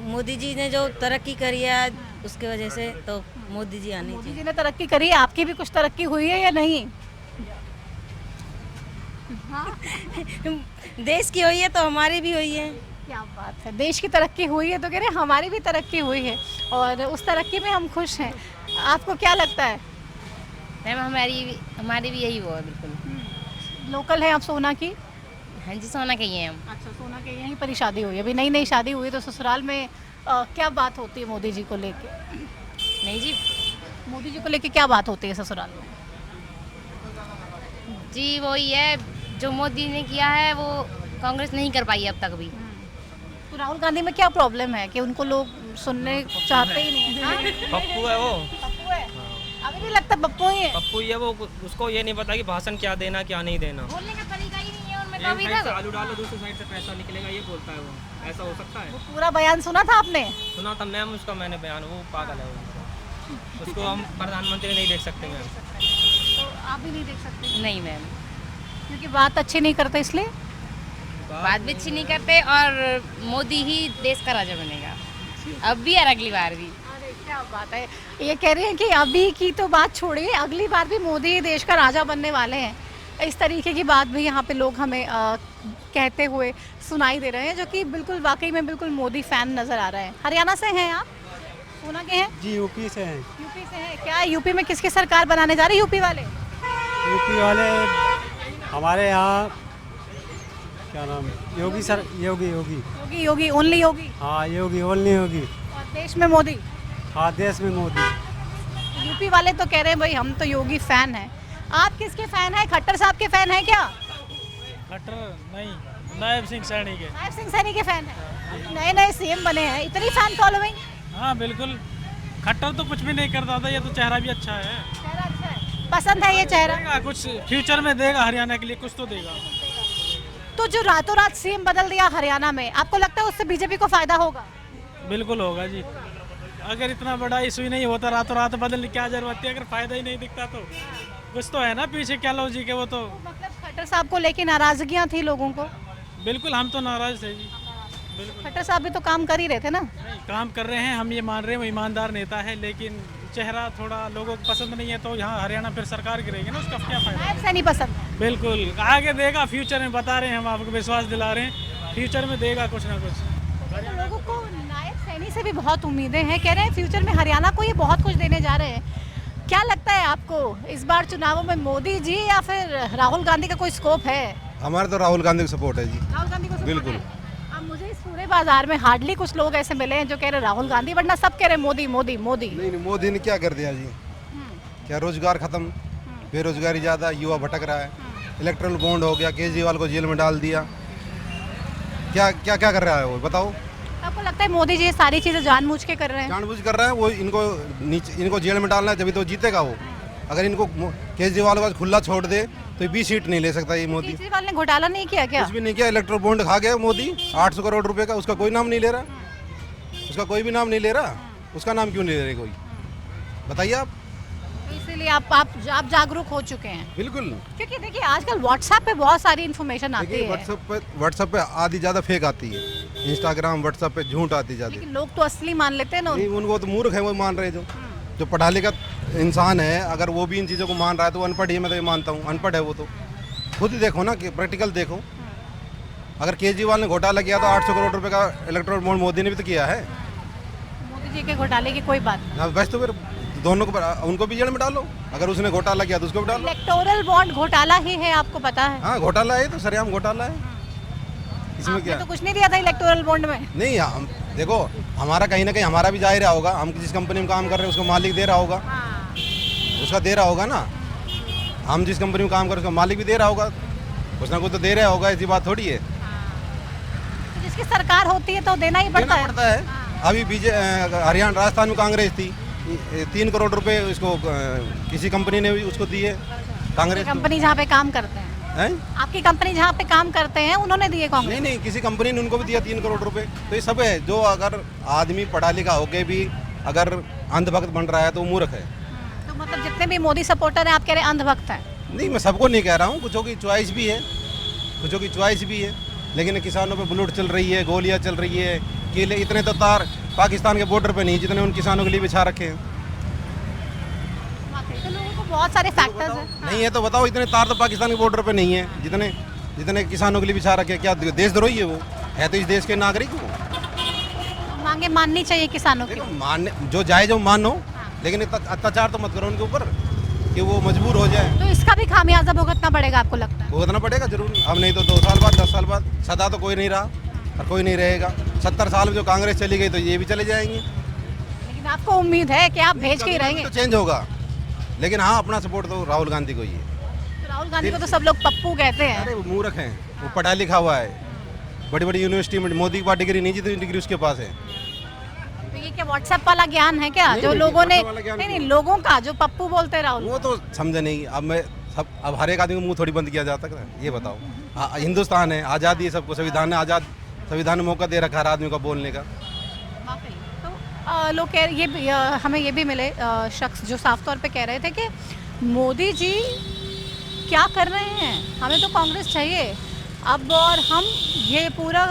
मोदी जी ने जो तरक्की करी है उसकी वजह से तो मोदी जी आने चाहिए। मोदी जी ने तरक्की करी है, आपकी भी कुछ तरक्की हुई है या नहीं? देश की हुई है तो हमारी भी हुई है। क्या बात है, देश की तरक्की हुई है तो कह रहे हैं हमारी भी तरक्की हुई है और उस तरक्की में हम खुश हैं। आपको क्या लगता है? मैम हमारी भी यही वो है बिल्कुल। लोकल है आप सोना की? हाँ जी, सोना के ही हैं हम। अच्छा, सोना के यहीं पर ही शादी हुई है? अभी नई नई शादी हुई तो ससुराल में क्या बात होती है मोदी जी को लेके? नहीं जी, मोदी जी को लेके क्या बात होती है ससुराल में? जी वही है जो मोदी ने किया है वो कांग्रेस नहीं कर पाई अब तक भी। तो राहुल गांधी में क्या प्रॉब्लम है कि उनको लोग सुनने चाहते ही नहीं है? पप्पू है वो। पप्पू है? अभी भी लगता पप्पू ही है? पप्पू ही है वो। उसको ये नहीं पता कि भाषण क्या देना क्या नहीं देना। बोलने का तरीका ही नहीं है उनमें तो अभी तक। आलू डालो दूसरी साइड से पैसा निकलेगा ये बोलता है वो। ऐसा हो सकता है? वो पूरा बयान सुना था आपने? सुना था मैम उसका मैंने बयान। वो पागल है वो। उसको हम प्रधानमंत्री नहीं देख सकते मैम। तो आप भी नहीं देख सकते? नहीं मैम, क्योंकि बात अच्छी नहीं करते इसलिए? बात भी अच्छी नहीं करते और मोदी ही देश का राजा बनेगा अब भी और अगली बार भी। अरे क्या बात है, ये कह रहे हैं कि अभी की तो बात छोड़िए, अगली बार भी मोदी ही देश का राजा बनने वाले हैं। इस तरीके की बात भी यहाँ पे लोग हमें कहते हुए सुनाई दे रहे हैं, जो कि बिल्कुल वाकई में बिल्कुल मोदी फैन नज़र आ रहे हैं। हरियाणा से हैं आप? सोना के हैं? जी यूपी से हैं। यूपी से हैं? क्या यूपी में किसकी सरकार बनाने जा रही है यूपी वाले? यूपी वाले हमारे यहाँ क्या नाम, योगी सर। योगी योगी योगी योगी ओनली योगी? हाँ योगी ओनली योगी। और देश में मोदी? हाँ देश में मोदी। यूपी वाले तो कह रहे हैं भाई हम तो योगी फैन हैं। आप किसके फैन हैं? खट्टर साहब के फैन हैं क्या? खट्टर नहीं, नायब सिंह सैनी के। नायब सिंह सैनी के फैन हैं? नए नए सीएम बने हैं, इतनी फैन फॉलोइंग? हाँ बिल्कुल। खट्टर तो कुछ भी नहीं करता था, ये तो चेहरा भी अच्छा है। चेहरा अच्छा है, पसंद है ये चेहरा? कुछ फ्यूचर में देगा हरियाणा के लिए, कुछ तो देगा। तो जो रातों रात सीएम बदल दिया हरियाणा में, आपको लगता है उससे बीजेपी को फायदा होगा? बिल्कुल होगा जी। अगर इतना बड़ा इशू ही नहीं होता रातों रात बदलने की क्या जरूरत है? अगर फायदा ही नहीं दिखता तो कुछ तो है ना पीछे, क्या लॉजिक है वो तो। मतलब खट्टर साहब को लेके नाराजगियां थी लोगों को? बिल्कुल, हम तो नाराज थे जी। बिल्कुल। खट्टर साहब भी तो काम कर ही रहे थे ना? नहीं, काम कर रहे हैं, हम ये मान रहे हैं वो ईमानदार नेता है, लेकिन चेहरा थोड़ा लोगों को पसंद नहीं है तो यहाँ हरियाणा फिर सरकार गिरेगी ना, उसका क्या फायदा? नायब सैनी पसंद? बिल्कुल, आगे देगा फ्यूचर में, बता रहे हैं हम आपको, विश्वास दिला रहे हैं फ्यूचर में देगा कुछ ना कुछ। लोगों को नायब सैनी से भी बहुत उम्मीदें हैं, कह रहे हैं फ्यूचर में हरियाणा को ये बहुत कुछ देने जा रहे हैं। क्या लगता है आपको इस बार चुनावों में मोदी जी या फिर राहुल गांधी का कोई स्कोप है? हमारे तो राहुल गांधी को सपोर्ट है जी। राहुल गांधी को बिल्कुल। अब मुझे इस पूरे बाजार में हार्डली कुछ लोग ऐसे मिले हैं जो कह रहे राहुल गांधी, वरना सब कह रहे मोदी मोदी मोदी। नहीं, मोदी ने क्या कर दिया जी? क्या रोजगार खत्म, बेरोजगारी ज़्यादा, युवा भटक रहा है, इलेक्ट्रल बॉन्ड हो गया, केजरीवाल को जेल में डाल दिया। क्या क्या क्या कर रहा है वो बताओ? आपको लगता है मोदी जी ये सारी चीज़ें जानबूझ के कर रहे हैं? जानबूझ कर रहा है वो, इनको जेल में डालना है तभी तो जीतेगा वो। अगर इनको केजरीवाल को खुला छोड़ दे तो 20 सीट नहीं ले सकता ये मोदी। केजरीवाल ने घोटाला नहीं किया क्या? कुछ भी नहीं किया, इलेक्ट्रल बॉन्ड खा गया मोदी 800 करोड़ रुपए का, उसका कोई नाम नहीं ले रहा, उसका कोई भी नाम नहीं ले रहा। उसका नाम क्यों नहीं ले रहे कोई, बताइए आप? इसीलिए आप जागरूक हो चुके हैं? बिल्कुल, क्योंकि देखिए आजकल व्हाट्सएप पे बहुत सारी इन्फॉर्मेशन आती है। व्हाट्सएप पे आधी ज़्यादा फेक आती है, इंस्टाग्राम व्हाट्सएप पे झूठ आती ज़्यादा। लेकिन लोग तो असली मान लेते हैं ना। नहीं, उनको तो मूर्ख है वो मान रहे हैं। जो पढ़ा लिखा इंसान है अगर वो भी इन चीज़ों को मान रहा है तो वो अनपढ़ ही, मैं तो ये मानता हूँ अनपढ़ है वो। तो खुद ही देखो ना कि प्रैक्टिकल देखो। अगर केजरीवाल ने घोटाला किया तो 800 करोड़ रुपए का इलेक्ट्रल बॉन्ड मोदी ने भी तो किया है। मोदी जी के घोटाले की कोई बात नहीं। बस तो फिर दोनों को, उनको भी जेल में डालो। अगर उसने घोटाला किया तो उसको भी डालो। इलेक्टोरल बॉन्ड घोटाला ही है, आपको पता है? हाँ घोटाला है, तो सरेआम घोटाला है, इसमें क्या? तो कुछ नहीं दिया था इलेक्टोरल बॉन्ड में? नहीं, देखो हमारा कहीं ना कहीं हमारा भी जा ही रहा होगा, हम जिस कंपनी में काम कर रहे हैं उसको मालिक दे रहा होगा, उसका दे रहा होगा ना। हम जिस कंपनी में काम कर रहे हैं उसका मालिक भी दे रहा होगा, कुछ ना कुछ तो दे रहा होगा, ऐसी बात थोड़ी है। तो जिसकी सरकार होती है तो देना ही पड़ता है। अभी हरियाणा राजस्थान में कांग्रेस थी, 3 करोड़ रुपए इसको किसी कंपनी ने भी उसको दिए, कांग्रेस कंपनी जहाँ पे काम करते हैं आपकी कंपनी जहाँ पे काम करते हैं उन्होंने दिए कांग्रेस? नहीं, किसी कंपनी ने उनको भी दिया 3 करोड़ रुपए। तो ये सब है, जो अगर आदमी पढ़ा लिखा होके भी अगर अंधभक्त बन रहा है तो वो मूर्ख है। तो मतलब जितने भी मोदी सपोर्टर हैं आप कह रहे हैं अंधभक्त हैं? नहीं, मैं सबको नहीं कह रहा हूँ, कुछों की चॉइस भी है, कुछों की चॉइस भी है, लेकिन किसानों पे बुलेट चल रही है, गोलियाँ चल रही है, केले इतने तो तार पाकिस्तान के बॉर्डर पे नहीं जितने उन किसानों के लिए बिछा रखे हैं। तो लोगों को बहुत सारे फैक्टर्स हैं। नहीं है तो बताओ, इतने तार तो पाकिस्तान के बॉर्डर पे नहीं है जितने किसानों के लिए बिछा रखे। क्या देशद्रोही है वो? है तो इस देश के नागरिक वो। मांगे माननी चाहिए किसानों की। मानने जो जायज हो मानो, लेकिन अत्याचार तो मत करो उनके ऊपर कि वो मजबूर हो जाए। तो इसका भी खामियाजा भुगतना पड़ेगा आपको लगता है? भुगतना पड़ेगा जरूर, अब नहीं तो 2 साल बाद 10 साल बाद। सदा तो कोई नहीं रहा और कोई नहीं रहेगा। 70 साल में जो कांग्रेस चली गई तो ये भी चले जाएंगे। लेकिन आपको उम्मीद है कि आप भेज के ही रहेंगे? तो चेंज होगा, लेकिन हाँ अपना सपोर्ट तो राहुल गांधी को ही है। तो राहुल गांधी को तो सब लोग पप्पू कहते हैं। अरे वो मूर्ख हैं, वो पढ़ा लिखा हुआ है, बड़ी बड़ी यूनिवर्सिटी में मोदी के पास डिग्री नहीं, जितनी डिग्री उसके पास है। तो ये क्या व्हाट्सएप वाला ज्ञान है क्या जो लोगों ने? नहीं, लोगों का जो पप्पू बोलते हैं राहुल, वो तो समझे नहीं। अब हर एक आदमी को मुंह थोड़ी बंद किया जाता है, ये बताओ। हिंदुस्तान है, आज़ादी है सबको, संविधान है आज़ाद, संविधान ने मौका दे रखा हर आदमी को बोलने का। लोग कह ये हमें ये भी मिले शख्स जो साफ तौर पे कह रहे थे कि मोदी जी क्या कर रहे हैं, हमें तो कांग्रेस चाहिए अब, और हम ये पूरा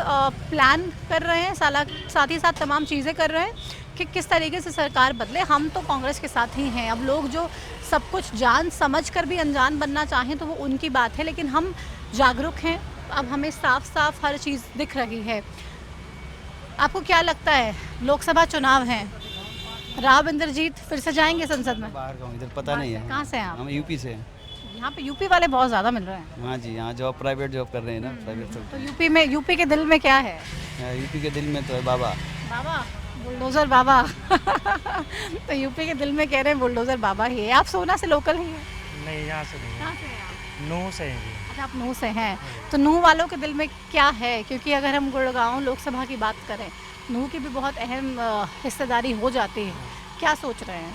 प्लान कर रहे हैं, साथ ही साथ तमाम चीज़ें कर रहे हैं कि किस तरीके से सरकार बदले। हम तो कांग्रेस के साथ ही हैं। अब लोग जो सब कुछ जान समझ कर भी अनजान बनना चाहें तो वो उनकी बात है, लेकिन हम जागरूक हैं, अब हमें साफ साफ हर चीज़ दिख रही है। आपको क्या लगता है, लोकसभा चुनाव हैं, राव इंद्रजीत फिर से जाएंगे संसद में? बाहर का हूँ, इधर पता नहीं है। कहाँ से हैं आप? हम यूपी से हैं। यहाँ पे यूपी वाले बहुत ज़्यादा मिल रहे हैं। हाँ जी, यहाँ जॉब प्राइवेट जॉब कर रहे हैं ना, प्राइवेट। तो यूपी के दिल में क्या है? यूपी के दिल में तो है बाबा। बुलडोज़र बाबा। तो यूपी के दिल में कह रहे हैं बुलडोज़र बाबा ही है। आप सोना से लोकल ही हैं? नहीं, यहाँ से नहीं। कहाँ से हैं आप? नूह से हैं। अच्छा, आप नूह से हैं। तो नूह वालों के दिल में क्या है? क्योंकि अगर हम गुड़गांव लोकसभा की बात करें, नूह की भी बहुत अहम हिस्सेदारी हो जाती है। क्या सोच रहे हैं?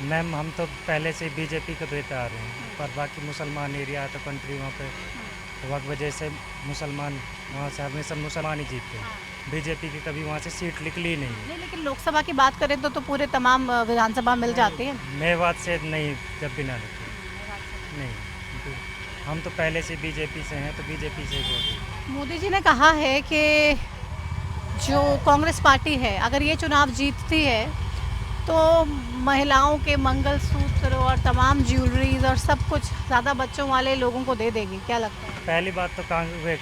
मैम, हम तो पहले से बीजेपी को देते आ रहे हैं, पर बाकी मुसलमान एरिया है तो कंट्री वहाँ पे वक्त वजह से मुसलमान वहाँ से हमेशा मुसलमान ही जीतते हैं। बीजेपी की कभी वहाँ से सीट निकली नहीं। लेकिन लोकसभा की बात करें तो पूरे तमाम विधानसभा मिल जाती है। मेवात से नहीं, जब भी ना निकली नहीं, हम तो पहले से बीजेपी से हैं तो बीजेपी से ही। मोदी जी ने कहा है कि जो कांग्रेस पार्टी है अगर ये चुनाव जीतती है तो महिलाओं के मंगलसूत्र और तमाम ज्वेलरीज और सब कुछ ज़्यादा बच्चों वाले लोगों को दे देगी। क्या लगता है? पहली बात तो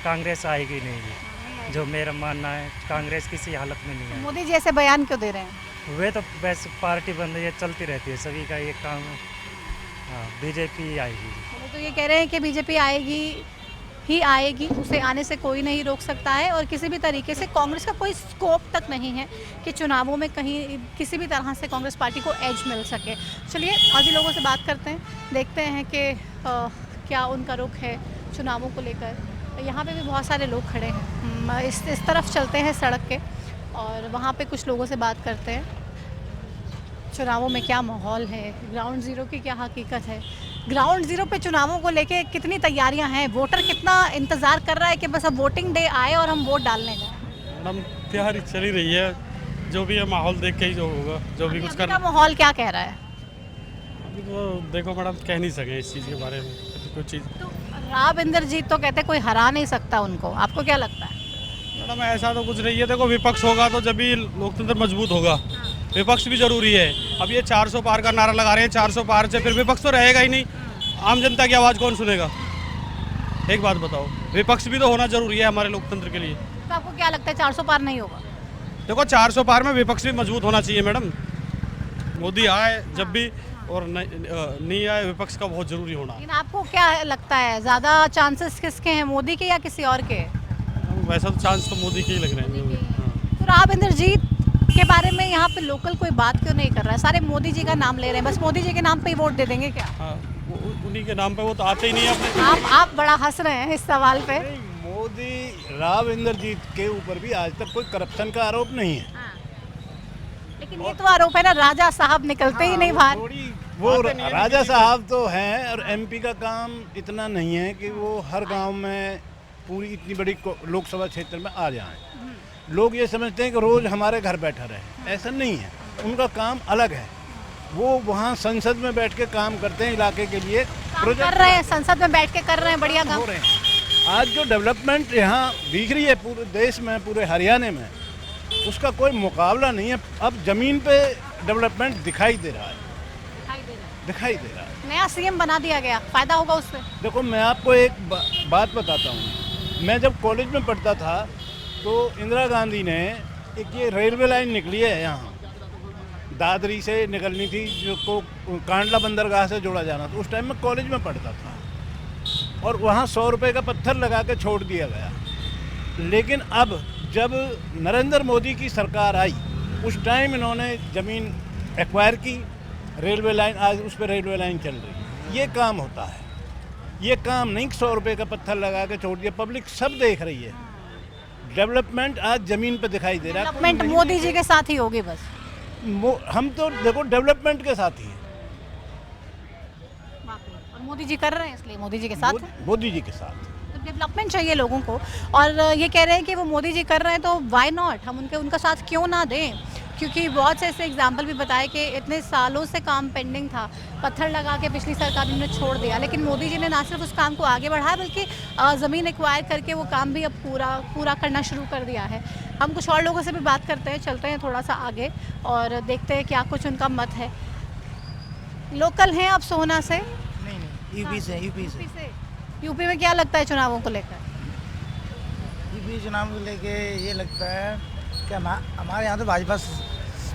कांग्रेस आएगी नहीं, जो मेरा मानना है। कांग्रेस किसी हालत में नहीं है। मोदी जी ऐसे बयान क्यों दे रहे हैं? वे तो वैसे पार्टी बंद ये चलती रहती है, सभी का ये काम। हाँ, बीजेपी आएगी। तो ये कह रहे हैं कि बीजेपी आएगी, उसे आने से कोई नहीं रोक सकता है, और किसी भी तरीके से कांग्रेस का कोई स्कोप तक नहीं है कि चुनावों में कहीं किसी भी तरह से कांग्रेस पार्टी को एज मिल सके। चलिए और भी लोगों से बात करते हैं, देखते हैं कि क्या उनका रुख है चुनावों को लेकर। यहाँ पे भी बहुत सारे लोग खड़े हैं। इस तरफ चलते हैं सड़क के और वहाँ पे कुछ लोगों से बात करते हैं। चुनावों में क्या माहौल है, ग्राउंड ज़ीरो की क्या हकीकत है, ग्राउंड ज़ीरो पे चुनावों को लेके कितनी तैयारियां हैं, वोटर कितना इंतज़ार कर रहा है कि बस अब वोटिंग डे आए और हम वोट डालने जाएं। मैडम तैयारी चली रही है, जो भी है माहौल देख के ही जो होगा, जो भी कुछ करना। माहौल क्या कह रहा है? अभी तो देखो मैडम, कह नहीं सके इस चीज़ के बारे में कुछ चीज़। तो राव इंद्रजीत तो कहते कोई हरा नहीं सकता उनको, आपको क्या लगता है? मैडम ऐसा तो कुछ नहीं है। देखो विपक्ष होगा तो जब भी लोकतंत्र मजबूत होगा, विपक्ष भी जरूरी है। अब ये 400 पार का नारा लगा रहे हैं, 400 पार से फिर विपक्ष तो रहेगा ही नहीं। आम जनता की आवाज़ कौन सुनेगा? एक बात बताओ, विपक्ष भी तो होना जरूरी है हमारे लोकतंत्र के लिए। तो आपको क्या लगता है 400 पार नहीं होगा? देखो 400 पार में विपक्ष भी मजबूत होना चाहिए मैडम। मोदी आए जब भी और नहीं आए, विपक्ष का बहुत जरूरी होना। लेकिन आपको क्या लगता है ज़्यादा चांसेस किसके हैं, मोदी के या किसी और के? वैसा तो चांस तो मोदी के ही लग रहे हैं। तो राव इंद्रजीत के बारे में यहाँ पे लोकल कोई बात क्यों नहीं कर रहा है? सारे मोदी जी का नाम ले रहे हैं, बस मोदी जी के नाम पे ही वोट दे देंगे क्या? हाँ, उन्हीं के नाम पे वो तो आते ही नहीं है अपने। आप बड़ा हंस रहे हैं इस सवाल पे। मोदी राव इंद्रजीत के ऊपर भी आज तक कोई करप्शन का आरोप नहीं है। लेकिन ये तो आरोप है ना, राजा साहब निकलते ही नहीं बाहर। वो राजा साहब तो हैं, और एमपी का काम इतना नहीं है कि वो हर गांव में पूरी इतनी बड़ी लोकसभा क्षेत्र में आ जाएं। लोग ये समझते हैं कि रोज हमारे घर बैठा रहे, ऐसा नहीं है। उनका काम अलग है, वो वहाँ संसद में बैठ के काम करते हैं इलाके के लिए। कर रहे हैं, संसद में बैठ के कर रहे हैं, बढ़िया काम हो रहे हैं। आज जो डेवलपमेंट यहाँ दिख रही है पूरे देश में, पूरे हरियाणा में, उसका कोई मुकाबला नहीं है। अब जमीन पे डेवलपमेंट दिखाई दे रहा है, दिखाई दे रहा है। नया सीएम बना दिया गया, फायदा होगा उससे? देखो मैं आपको एक बात बताता हूँ। मैं जब कॉलेज में पढ़ता था तो इंदिरा गांधी ने एक ये रेलवे लाइन निकली है यहाँ, दादरी से निकलनी थी, जो को कांडला बंदरगाह से जोड़ा जाना था। उस टाइम में कॉलेज में पढ़ता था, और वहाँ 100 रुपये का पत्थर लगा के छोड़ दिया गया। लेकिन अब जब नरेंद्र मोदी की सरकार आई, उस टाइम इन्होंने ज़मीन एक्वायर की, रेलवे लाइन, आज उस पर रेलवे लाइन चल रही है। ये काम होता है, ये काम नहीं 100 रुपये का पत्थर लगा के छोड़ दिया। पब्लिक सब देख रही है, डेवलपमेंट आज ज़मीन पे दिखाई दे रहा है। डेवलपमेंट मोदी जी के साथ ही होगी बस। हम तो देखो डेवलपमेंट के साथ ही हैं, और मोदी जी कर रहे हैं, इसलिए मोदी जी के साथ मोदी जी के साथ। तो डेवलपमेंट चाहिए लोगों को, और ये कह रहे हैं कि वो मोदी जी कर रहे हैं तो वाई नॉट, हम उनका साथ क्यों ना दें? क्योंकि बहुत से ऐसे एग्जाम्पल भी बताए कि इतने सालों से काम पेंडिंग था, पत्थर लगा के पिछली सरकार ने छोड़ दिया, लेकिन मोदी जी ने ना सिर्फ उस काम को आगे बढ़ाया बल्कि ज़मीन एक्वायर करके वो काम भी अब पूरा करना शुरू कर दिया है। हम कुछ और लोगों से भी बात करते हैं, चलते हैं थोड़ा सा आगे और देखते हैं क्या कुछ उनका मत है। लोकल हैं आप सोहना से? नहीं, यूपी से। यूपी में क्या लगता है चुनावों को लेकर? यूपी चुनाव को लेके ये लगता है कि हमारे यहाँ तो भाजपा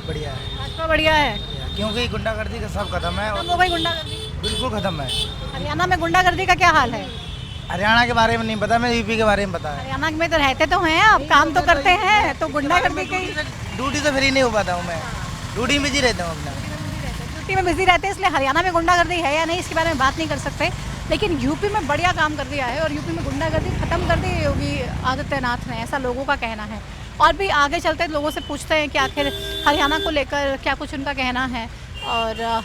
बढ़िया है। भाजपा बढ़िया है क्योंकि गुंडागर्दी का सब खत्म है। खत्म हो गई गुंडागर्दी? बिल्कुल खत्म है। हरियाणा में गुंडागर्दी का क्या हाल है? हरियाणा के बारे में नहीं पता, मैं यूपी के बारे में पता है। हरियाणा में तो रहते तो हैं आप, काम तो करते हैं, तो गुंडागर्दी की ड्यूटी तो फ्री नहीं हो पाता हूँ मैं, ड्यूटी में बिजी रहता हूँ अपना। ड्यूटी में बिजी रहते हैं, इसलिए हरियाणा में गुंडागर्दी है या नहीं इसके बारे में बात नहीं कर सकते। लेकिन यूपी में बढ़िया काम कर दिया है और यूपी में गुंडागर्दी खत्म कर दी है योगी आदित्यनाथ ने, ऐसा लोगों का कहना है। और भी आगे चलते लोगों से पूछते हैं कि आखिर हरियाणा को लेकर क्या कुछ उनका कहना है और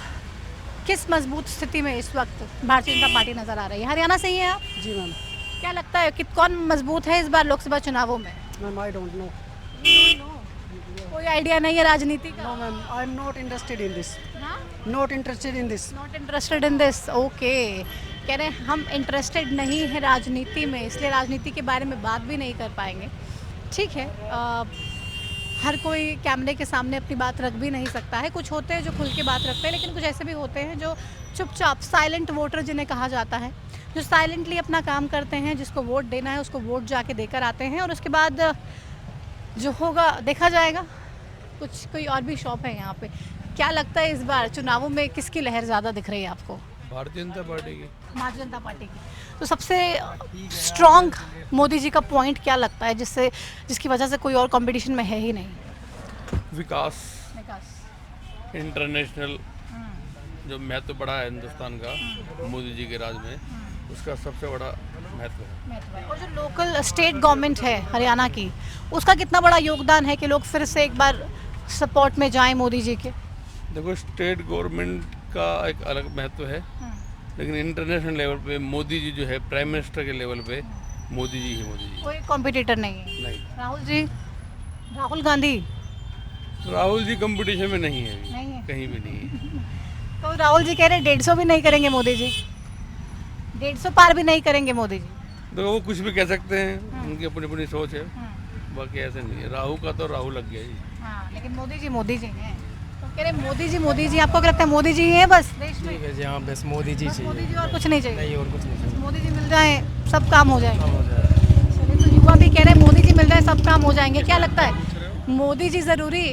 किस मजबूत स्थिति में इस वक्त भारतीय जनता पार्टी नज़र आ रही है। हरियाणा से ही हैं आप? जी मैम। क्या लगता है कि कौन मजबूत है इस बार लोकसभा चुनावों में? Ma'am I don't know. कोई आइडिया नहीं है राजनीति का? No ma'am, I am not interested in this. Not interested in this. Not interested in this, okay. कह रहे हैं हम इंटरेस्टेड नहीं है राजनीति में, इसलिए राजनीति के बारे में बात भी नहीं कर पाएंगे। ठीक है, हर कोई कैमरे के सामने अपनी बात रख भी नहीं सकता है। कुछ होते हैं जो खुल के बात रखते हैं, लेकिन कुछ ऐसे भी होते हैं जो चुपचाप साइलेंट वोटर जिन्हें कहा जाता है, जो साइलेंटली अपना काम करते हैं, जिसको वोट देना है उसको वोट जाके देकर आते हैं और उसके बाद जो होगा देखा जाएगा। कुछ कोई और भी शॉप है यहाँ पे। क्या लगता है इस बार चुनावों में किसकी लहर ज़्यादा दिख रही है आपको? भारतीय जनता पार्टी की। भारतीय जनता पार्टी की। तो सबसे स्ट्रॉन्ग मोदी जी का पॉइंट क्या लगता है जिसकी वजह से कोई और कंपटीशन में है ही नहीं? विकास, इंटरनेशनल जो महत्व बढ़ा है हिंदुस्तान का मोदी जी के राज में, उसका सबसे बड़ा महत्व है। और जो लोकल स्टेट गवर्नमेंट है हरियाणा की, उसका कितना बड़ा योगदान है कि लोग फिर से एक बार सपोर्ट में जाएं मोदी जी के? देखो स्टेट गवर्नमेंट का एक अलग महत्व है, लेकिन इंटरनेशनल लेवल पे मोदी जी जो है प्राइम मिनिस्टर के लेवल पे मोदी जी ही मोदी जी। कोई कॉम्पिटिटर नहीं है? नहीं। राहुल जी, राहुल गांधी? राहुल जी कंपटीशन में नहीं है, नहीं है, कहीं भी नहीं है। तो राहुल जी कह रहे 150 भी नहीं करेंगे मोदी जी, 150 पार भी नहीं करेंगे मोदी जी। देखो वो कुछ भी कह सकते हैं, उनकी अपनी अपनी सोच है, बाकी ऐसे नहीं है। राहुल का तो राहुल लग गया जी। हाँ, लेकिन मोदी जी हैं। तो कह रहे मोदी जी, आपको क्या लगता है मोदी जी हैं बस देश में? ठीक है जी, हाँ बस मोदी जी चाहिए। मोदी जी और कुछ नहीं चाहिए? नहीं, और कुछ नहीं चाहिए। मोदी जी मिल जाए सब काम हो जाएगा। चलिए, तो युवा भी कह रहे हैं मोदी जी मिल जाए सब काम हो जाएंगे। क्या लगता है मोदी जी जरूरी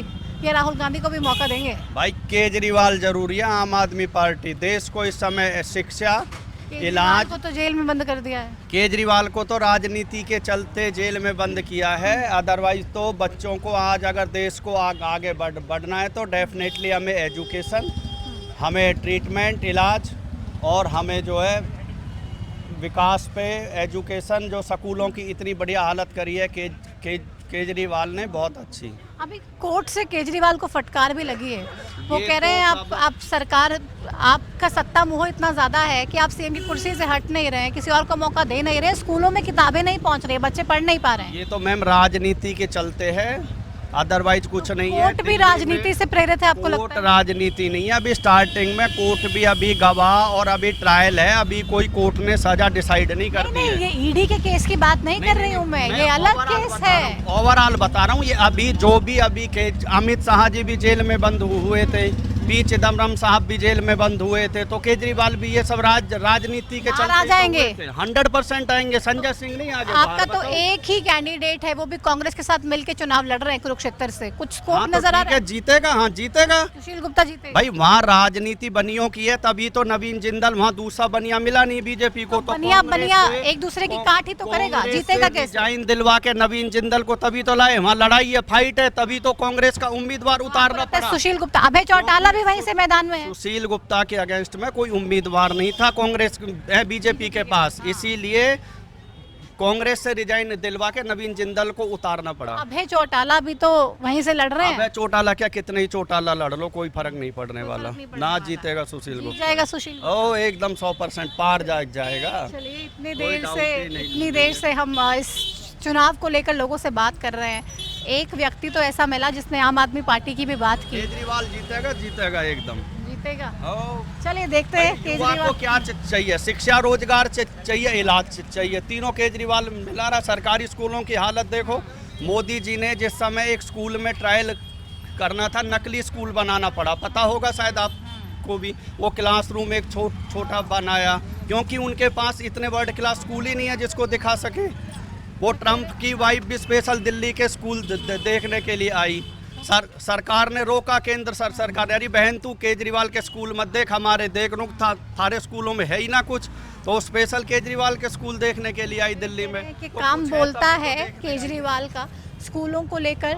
या राहुल गांधी को भी मौका देंगे? भाई केजरीवाल जरूरी है, आम आदमी पार्टी। देश को इस समय शिक्षा, केजरीवाल को तो जेल में बंद कर दिया है। केजरीवाल को तो राजनीति के चलते जेल में बंद किया है, अदरवाइज तो बच्चों को आज अगर देश को आगे बढ़ना है तो डेफिनेटली हमें एजुकेशन, हमें ट्रीटमेंट, इलाज और हमें जो है विकास पे एजुकेशन, जो स्कूलों की इतनी बढ़िया हालत करी है केजरीवाल ने, बहुत अच्छी। अभी कोर्ट से केजरीवाल को फटकार भी लगी है, वो कह रहे हैं आप सरकार, आपका सत्ता मोह इतना ज़्यादा है कि आप सीएम की कुर्सी से हट नहीं रहे हैं, किसी और को मौका दे नहीं रहे, स्कूलों में किताबें नहीं पहुंच रही, बच्चे पढ़ नहीं पा रहे हैं। ये तो मैम राजनीति के चलते है, अदरवाइज कुछ नहीं है। कोर्ट भी राजनीति से प्रेरित है आपको लगता है? कोर्ट राजनीति नहीं है, अभी स्टार्टिंग में कोर्ट भी अभी गवाह और अभी ट्रायल है, अभी कोई कोर्ट ने सजा डिसाइड नहीं कर दी है। ये ईडी के केस की बात नहीं कर रही हूँ मैं, ये अलग केस है। ओवरऑल बता रहा हूँ, ये अभी जो भी अभी अमित शाह जी भी जेल में बंद हुए थे, पी चिदम्बरम साहब भी जेल में बंद हुए थे, तो केजरीवाल भी ये सब राजनीति के चलते आ जाएंगे, 100% आएंगे। संजय सिंह नहीं आगे। आपका तो एक ही कैंडिडेट है, वो भी कांग्रेस के साथ मिलकर चुनाव लड़ रहे हैं कुरुक्षेत्र से, कुछ स्कोप नजर आ रहा है? जीतेगा, हाँ जीतेगा, सुशील गुप्ता जीतेगा। भाई वहाँ राजनीति बनियों की है, तभी तो नवीन जिंदल वहाँ दूसरा बनिया मिला नहीं बीजेपी को, तो बनिया एक दूसरे की काट ही तो करेगा, जीतेगा कैसे? जाइन दिलवा के नवीन जिंदल को तभी तो लाए, वहाँ लड़ाई है, फाइट है, तभी तो कांग्रेस का उम्मीदवार उतारना पड़ा। सुशील गुप्ता, अभय चौटाला भी वहीं से मैदान में है। सुशील गुप्ता के अगेंस्ट में कोई उम्मीदवार नहीं था कांग्रेस बीजेपी के पास, इसीलिए कांग्रेस से रिजाइन दिलवा के नवीन जिंदल को उतारना पड़ा। अभय चौटाला भी तो वहीं से लड़ रहे हैं। अभय चौटाला क्या, कितने ही चौटाला लड़ लो, कोई फर्क नहीं पड़ने वाला, ना जीतेगा सुशील गुप्ता, जाएगा सुशील। ओ एकदम 100% पार जाएगा। चलिए, इतनी देर से हम इस चुनाव को लेकर लोगों से बात कर रहे हैं। एक व्यक्ति तो ऐसा मिला जिसने आम आदमी पार्टी की भी बात की। केजरीवाल जीतेगा एकदम जीतेगा। चलिए देखते हैं केजरीवाल को क्या चाहिए, शिक्षा, रोजगार चाहिए, इलाज चाहिए, तीनों केजरीवाल मिला रहा। सरकारी स्कूलों की हालत देखो, मोदी जी ने जिस समय एक स्कूल में ट्रायल करना था, नकली स्कूल बनाना पड़ा, पता होगा शायद आपको भी, वो क्लासरूम एक छोटा बनाया, क्योंकि उनके पास इतने वर्ल्ड क्लास स्कूल ही नहीं है जिसको दिखा सके। वो ट्रंप की वाइफ भी स्पेशल दिल्ली के स्कूल देखने के लिए आई, सरकार ने रोका, केंद्र सरकार, अरे बहन तू केजरीवाल के स्कूल मत देख, हमारे देख लो सारे स्कूलों में है ही ना कुछ, तो स्पेशल केजरीवाल के स्कूल देखने के लिए आई दिल्ली में। कि काम बोलता है केजरीवाल का, स्कूलों को लेकर,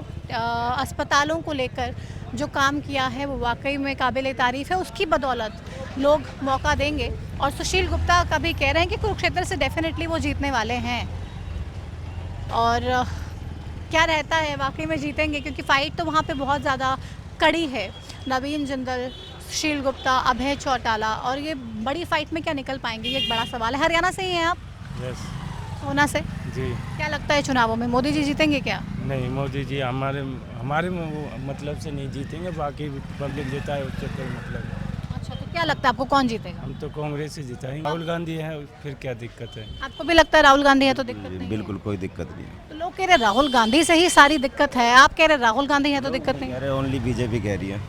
अस्पतालों को लेकर जो काम किया है वो वाकई में काबिल तारीफ है, उसकी बदौलत लोग मौका देंगे। और सुशील गुप्ता का भी कह रहे हैं कि कुरुक्षेत्र से डेफिनेटली वो जीतने वाले हैं, और क्या रहता है वाकई में जीतेंगे, क्योंकि फाइट तो वहाँ पे बहुत ज़्यादा कड़ी है। नवीन जिंदल, सुशील गुप्ता, अभय चौटाला, और ये बड़ी फाइट में क्या निकल पाएंगे, ये एक बड़ा सवाल है। हरियाणा से ही हैं आप? यस। सोना से जी। क्या लगता है चुनावों में मोदी जी जीतेंगे क्या? नहीं, मोदी जी हमारे मतलब से नहीं जीतेंगे, बाकी पब्लिक जीता है उससे कोई मतलब नहीं। अच्छा, तो क्या लगता है आपको कौन जीतेगा? हम तो कांग्रेस ही जिताएंगे, राहुल गांधी है, फिर क्या दिक्कत है? आपको भी लगता है राहुल गांधी है तो दिक्कत नहीं? बिल्कुल कोई दिक्कत नहीं। तो लोग कह रहे राहुल गांधी से ही सारी दिक्कत है, आप कह रहे राहुल गांधी है तो दिक्कत नहीं? अरे ओनली बीजेपी कह रही है,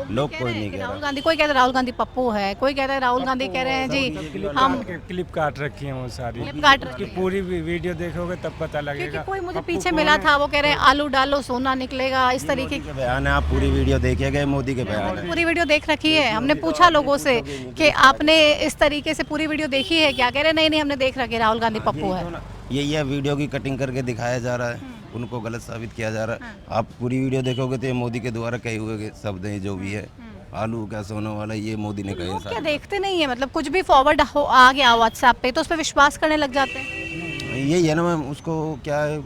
लोग कोई नहीं कह राहुल गांधी, कोई कहता है राहुल गांधी पप्पू है, कोई कहता है राहुल गांधी कह रहे हैं जी हम क्लिप काट रखी है वो सारी, क्लिप काट रखी है। पूरी वीडियो देखोगे तब पता लगेगा। कोई मुझे पीछे मिला था, वो कह रहे हैं आलू डालो सोना निकलेगा, इस तरीके के बयान है। आप पूरी वीडियो देखिएगा, मोदी के बयान है। पूरी वीडियो देख रखी है, हमने पूछा लोगों से कि आपने इस तरीके से पूरी वीडियो देखी है क्या, कह रहे नहीं हमने देख रखी, राहुल गांधी पप्पू है। यही है, वीडियो की कटिंग करके दिखाया जा रहा है, उनको गलत साबित किया जा रहा है। आप पूरी वीडियो देखोगे तो ये मोदी के द्वारा कहे हुए शब्द हैं, जो भी है, आलू कैसे होने वाला, ये मोदी ने कहे। क्या देखते नहीं है, मतलब कुछ भी फॉरवर्ड आ गया व्हाट्सएप पे तो उस पर विश्वास करने लग जाते हैं। यही है ना मैम, उसको क्या है,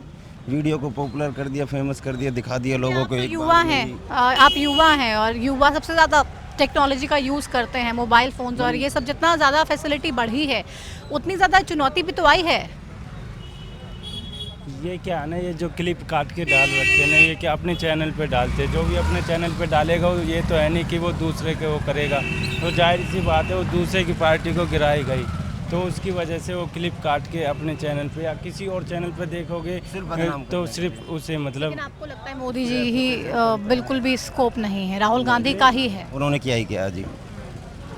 वीडियो को पॉपुलर कर दिया, फेमस कर दिया, दिखा दिया लोगों को। युवा हैं आप, युवा हैं, और युवा सबसे ज़्यादा टेक्नोलॉजी का यूज़ करते हैं, मोबाइल फ़ोन्स और ये सब, जितना ज़्यादा फैसिलिटी बढ़ी है उतनी ज़्यादा चुनौती भी तो आई है। ये क्या है ना, ये जो क्लिप काट के डाल रखते हैं ना, ये क्या अपने चैनल पे डालते हैं, जो भी अपने चैनल पे डालेगा ये तो है नहीं कि वो दूसरे के वो करेगा, तो जाहिर सी बात है वो दूसरे की पार्टी को गिराएगा ही, तो उसकी वजह से वो क्लिप काट के अपने चैनल पे या किसी और चैनल पे देखोगे तो सिर्फ उसे मतलब। लेकिन आपको लगता है मोदी जी ही बिल्कुल भी स्कोप नहीं है, राहुल गांधी का ही है? उन्होंने क्या ही किया जी,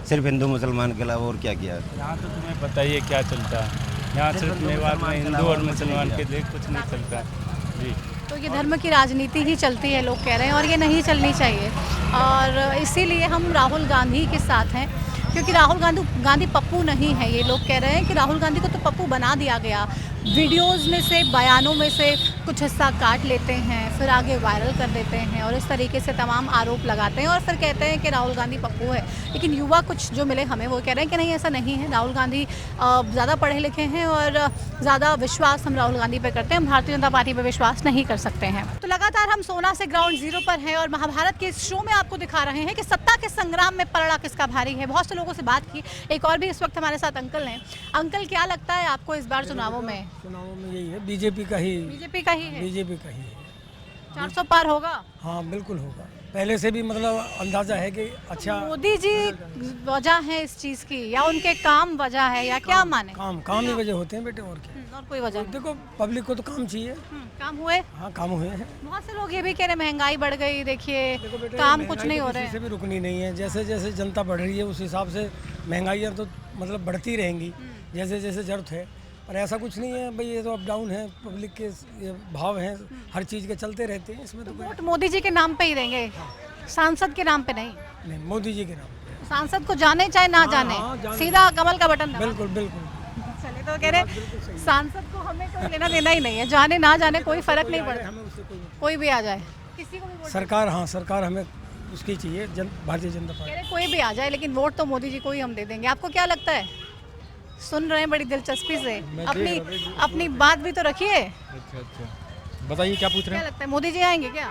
सिर्फ हिंदू मुसलमान के अलावा और क्या किया? यहाँ तो तुम्हें पता ही है क्या चलता है, यहाँ सिर्फ मेवाड़ में हिंदू और मुसलमान के लिए कुछ नहीं चलता जी। तो ये धर्म की राजनीति ही चलती है, लोग कह रहे हैं, और ये नहीं चलनी चाहिए, और इसीलिए हम राहुल गांधी के साथ हैं। क्योंकि राहुल गांधी पप्पू नहीं है। ये लोग कह रहे हैं कि राहुल गांधी को तो पप्पू बना दिया गया। वीडियोस में से, बयानों में से कुछ हिस्सा काट लेते हैं, फिर आगे वायरल कर देते हैं और इस तरीके से तमाम आरोप लगाते हैं और फिर कहते हैं कि राहुल गांधी पप्पू है। लेकिन युवा कुछ जो मिले हमें वो कह रहे हैं कि नहीं, ऐसा नहीं है। राहुल गांधी ज़्यादा पढ़े लिखे हैं और ज़्यादा विश्वास हम राहुल गांधी पे करते हैं, हम भारतीय जनता पार्टी पे विश्वास नहीं कर सकते हैं। तो लगातार हम सोना से ग्राउंड जीरो पर हैं और महाभारत के इस शो में आपको दिखा रहे हैं कि सत्ता के संग्राम में पलड़ा किसका भारी है। बहुत से लोगों से बात की, एक और भी इस वक्त हमारे साथ अंकल हैं। अंकल, क्या लगता है आपको इस बार चुनावों में? चुनावों में यही है, बीजेपी का ही है। 400 पार होगा? हाँ बिल्कुल होगा। पहले से भी मतलब अंदाजा है कि अच्छा। मोदी जी वजह है इस चीज़ की या उनके काम वजह है या क्या माने? काम ही वजह होते हैं बेटे, और क्या। और कोई वजह? देखो पब्लिक को तो काम चाहिए। काम हुए? हाँ काम हुए हैं। बहुत से लोग ये भी कह रहे महंगाई बढ़ गई, देखिए काम कुछ नहीं हो रहा है। से भी रुकनी नहीं है। जैसे जैसे जनता बढ़ रही है उस हिसाब से महंगाइयाँ तो मतलब बढ़ती रहेंगी जैसे जैसे जरूरत है। और ऐसा कुछ नहीं है भाई, ये तो अप डाउन है, पब्लिक के ये भाव हैं, हर चीज़ के चलते रहते हैं। इसमें तो वोट मोदी जी के नाम पे ही देंगे, सांसद के नाम पे नहीं? मोदी जी के नाम। सांसद को जाने चाहे ना जाने, सीधा कमल का बटन दबाओ। बिल्कुल बिल्कुल। चलिए, तो कह रहे सांसद को हमें कोई लेना देना ही नहीं है, जाने ना जाने कोई फर्क नहीं पड़ता, कोई भी आ जाए, किसी को भी। सरकार, हाँ सरकार हमें उसकी चाहिए, भारतीय जनता पार्टी। कोई भी आ जाए लेकिन वोट तो मोदी जी को ही हम दे देंगे। आपको क्या लगता है? सुन रहे हैं बड़ी दिलचस्पी से, अपनी बात भी तो रखिए। अच्छा, बताइए क्या पूछ रहे हैं? क्या लगता है मोदी जी आएंगे क्या?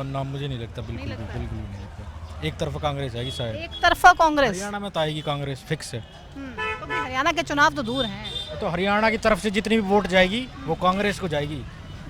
नाम मुझे नहीं लगता, बिल्कुल नहीं लगता। एक तरफा कांग्रेस आएगी शायद। एक तरफा कांग्रेस? हरियाणा में तो आएगी कांग्रेस, फिक्स है। तो भी हरियाणा के चुनाव तो दूर हैं। तो हरियाणा की तरफ से जितनी भी वोट जाएगी वो कांग्रेस को जाएगी।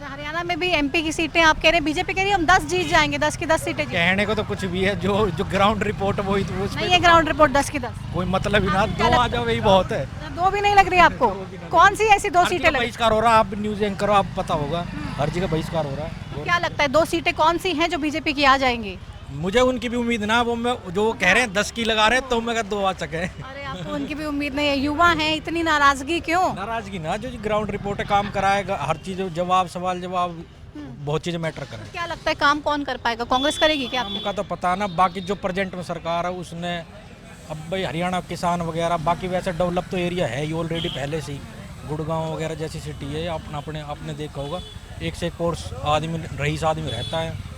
हरियाणा में भी एमपी की सीटें आप कह रहे हैं, बीजेपी कह रही है हम 10 जीत जाएंगे, 10 की 10 सीटें। कहने को तो कुछ भी है, जो ग्राउंड रिपोर्ट है वही तो नहीं है। ग्राउंड रिपोर्ट 10 की 10 कोई मतलब ही ना, 2 आ जाओ वही बहुत है। 2 भी नहीं लग रही आपको? कौन सी ऐसी 2 सीटें? बहिष्कार हो रहा है, आप न्यूज एंकर हो, आप पता होगा, हर जगह बहिष्कार हो रहा है। क्या लगता है 2 सीटें कौन सी हैं जो बीजेपी की आ जाएंगी? मुझे उनकी भी उम्मीद ना, वो मैं जो कह रहे हैं 10 की लगा रहे हैं, तो मैं कहा 2 आ सके। अरे आपको उनकी भी उम्मीद नहीं है? युवा हैं, इतनी नाराजगी क्यों? नाराजगी ना, जो ग्राउंड रिपोर्ट है काम कराएगा, हर चीज जवाब, सवाल जवाब, बहुत चीज़ें मैटर करें। क्या लगता है काम कौन कर पाएगा? कांग्रेस करेगी क्या? हमका तो पता ना, बाकी जो प्रेजेंट में सरकार है उसने, अब भाई हरियाणा किसान वगैरह, बाकी वैसे डेवलप तो एरिया है ही ऑलरेडी पहले से ही। गुड़गांव वगैरह जैसी सिटी है, आपने देखा होगा, एक से एक कोर्स आदमी, रईस आदमी रहता है।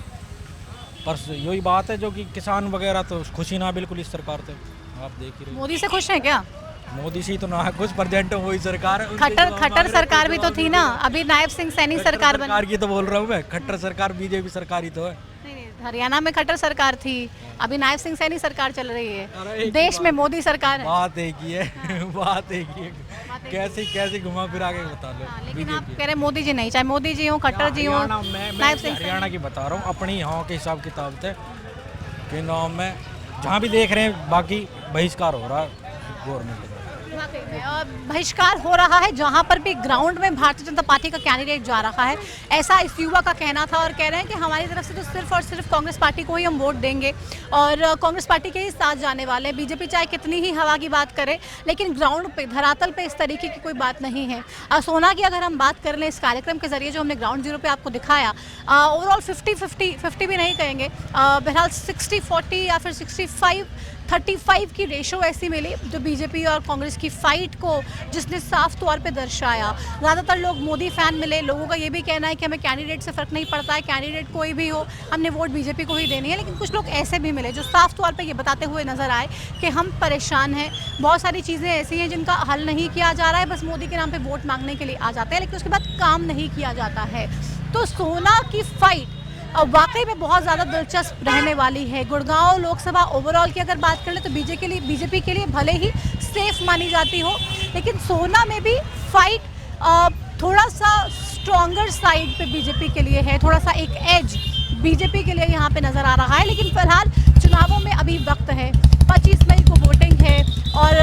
पर यही बात है जो कि किसान वगैरह तो खुशी ना बिल्कुल इस सरकार से, आप देख ही रहे। मोदी से खुश हैं क्या? मोदी से तो ना है कुछ, प्रेजेंट वही सरकार है। खट्टर सरकार भी तो थी ना, अभी नायब सिंह सैनी सरकार बनी। सरकार की तो बोल रहा हूँ मैं, खट्टर सरकार बीजेपी सरकार ही तो है। हरियाणा में खट्टर सरकार थी, अभी नायब सिंह सैनी सरकार चल रही है, देश में मोदी सरकार है। बात एक ही है, बात एक ही है, कैसे घुमा फिरा के बता लो। लेकिन आप कह रहे मोदी जी नहीं, चाहे मोदी जी हो, खट्टर जी हो, नायब सिंह हरियाणा की बता रहा हूँ, अपनी यहाँ के हिसाब किताब से के नाम में जहाँ भी देख रहे हैं, बाकी बहिष्कार हो रहा है गवर्नमेंट। बहिष्कार हो रहा है जहां पर भी ग्राउंड में भारतीय जनता पार्टी का कैंडिडेट जा रहा है, ऐसा इस युवा का कहना था। और कह रहे हैं कि हमारी तरफ से तो सिर्फ और सिर्फ कांग्रेस पार्टी को ही हम वोट देंगे और कांग्रेस पार्टी के ही साथ जाने वाले हैं। बीजेपी चाहे कितनी ही हवा की बात करे, लेकिन ग्राउंड पे, धरातल पे इस तरीके की कोई बात नहीं है। सोना की अगर हम बात कर लें, इस कार्यक्रम के जरिए जो हमने ग्राउंड जीरो पे आपको दिखाया, ओवरऑल 50-50 भी नहीं कहेंगे, बहरहाल 60-40 या फिर 65-35 की रेशो ऐसी मिली जो बीजेपी और कांग्रेस की फाइट को जिसने साफ तौर पे दर्शाया। ज़्यादातर लोग मोदी फैन मिले, लोगों का ये भी कहना है कि हमें कैंडिडेट से फ़र्क नहीं पड़ता है, कैंडिडेट कोई भी हो, हमने वोट बीजेपी को ही देनी है। लेकिन कुछ लोग ऐसे भी मिले जो साफ तौर पे ये बताते हुए नज़र आए कि हम परेशान हैं, बहुत सारी चीज़ें ऐसी हैं जिनका हल नहीं किया जा रहा है, बस मोदी के नाम पर वोट मांगने के लिए आ जाते हैं, लेकिन उसके बाद काम नहीं किया जाता है। तो सोना की फाइट अब वाकई में बहुत ज़्यादा दिलचस्प रहने वाली है। गुड़गांव लोकसभा ओवरऑल की अगर बात कर ले तो बीजेपी के लिए भले ही सेफ मानी जाती हो, लेकिन सोना में भी फाइट थोड़ा सा स्ट्रॉन्गर साइड पे बीजेपी के लिए है, थोड़ा सा एक एज बीजेपी के लिए यहाँ पे नज़र आ रहा है। लेकिन फिलहाल चुनावों में अभी वक्त है, 25 मई को वोटिंग है और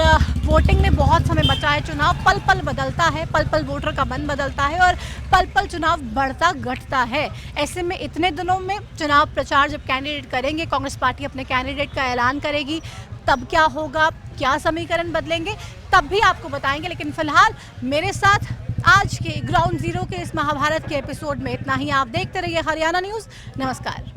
वोटिंग में बहुत समय बचा है। चुनाव पल पल बदलता है, पल पल वोटर का मन बदलता है और पल पल चुनाव बढ़ता घटता है। ऐसे में इतने दिनों में चुनाव प्रचार जब कैंडिडेट करेंगे, कांग्रेस पार्टी अपने कैंडिडेट का ऐलान करेगी, तब क्या होगा, क्या समीकरण बदलेंगे, तब भी आपको बताएंगे। लेकिन फिलहाल मेरे साथ आज के ग्राउंड जीरो के इस महाभारत के एपिसोड में इतना ही। आप देखते रहिए हरियाणा न्यूज़। नमस्कार।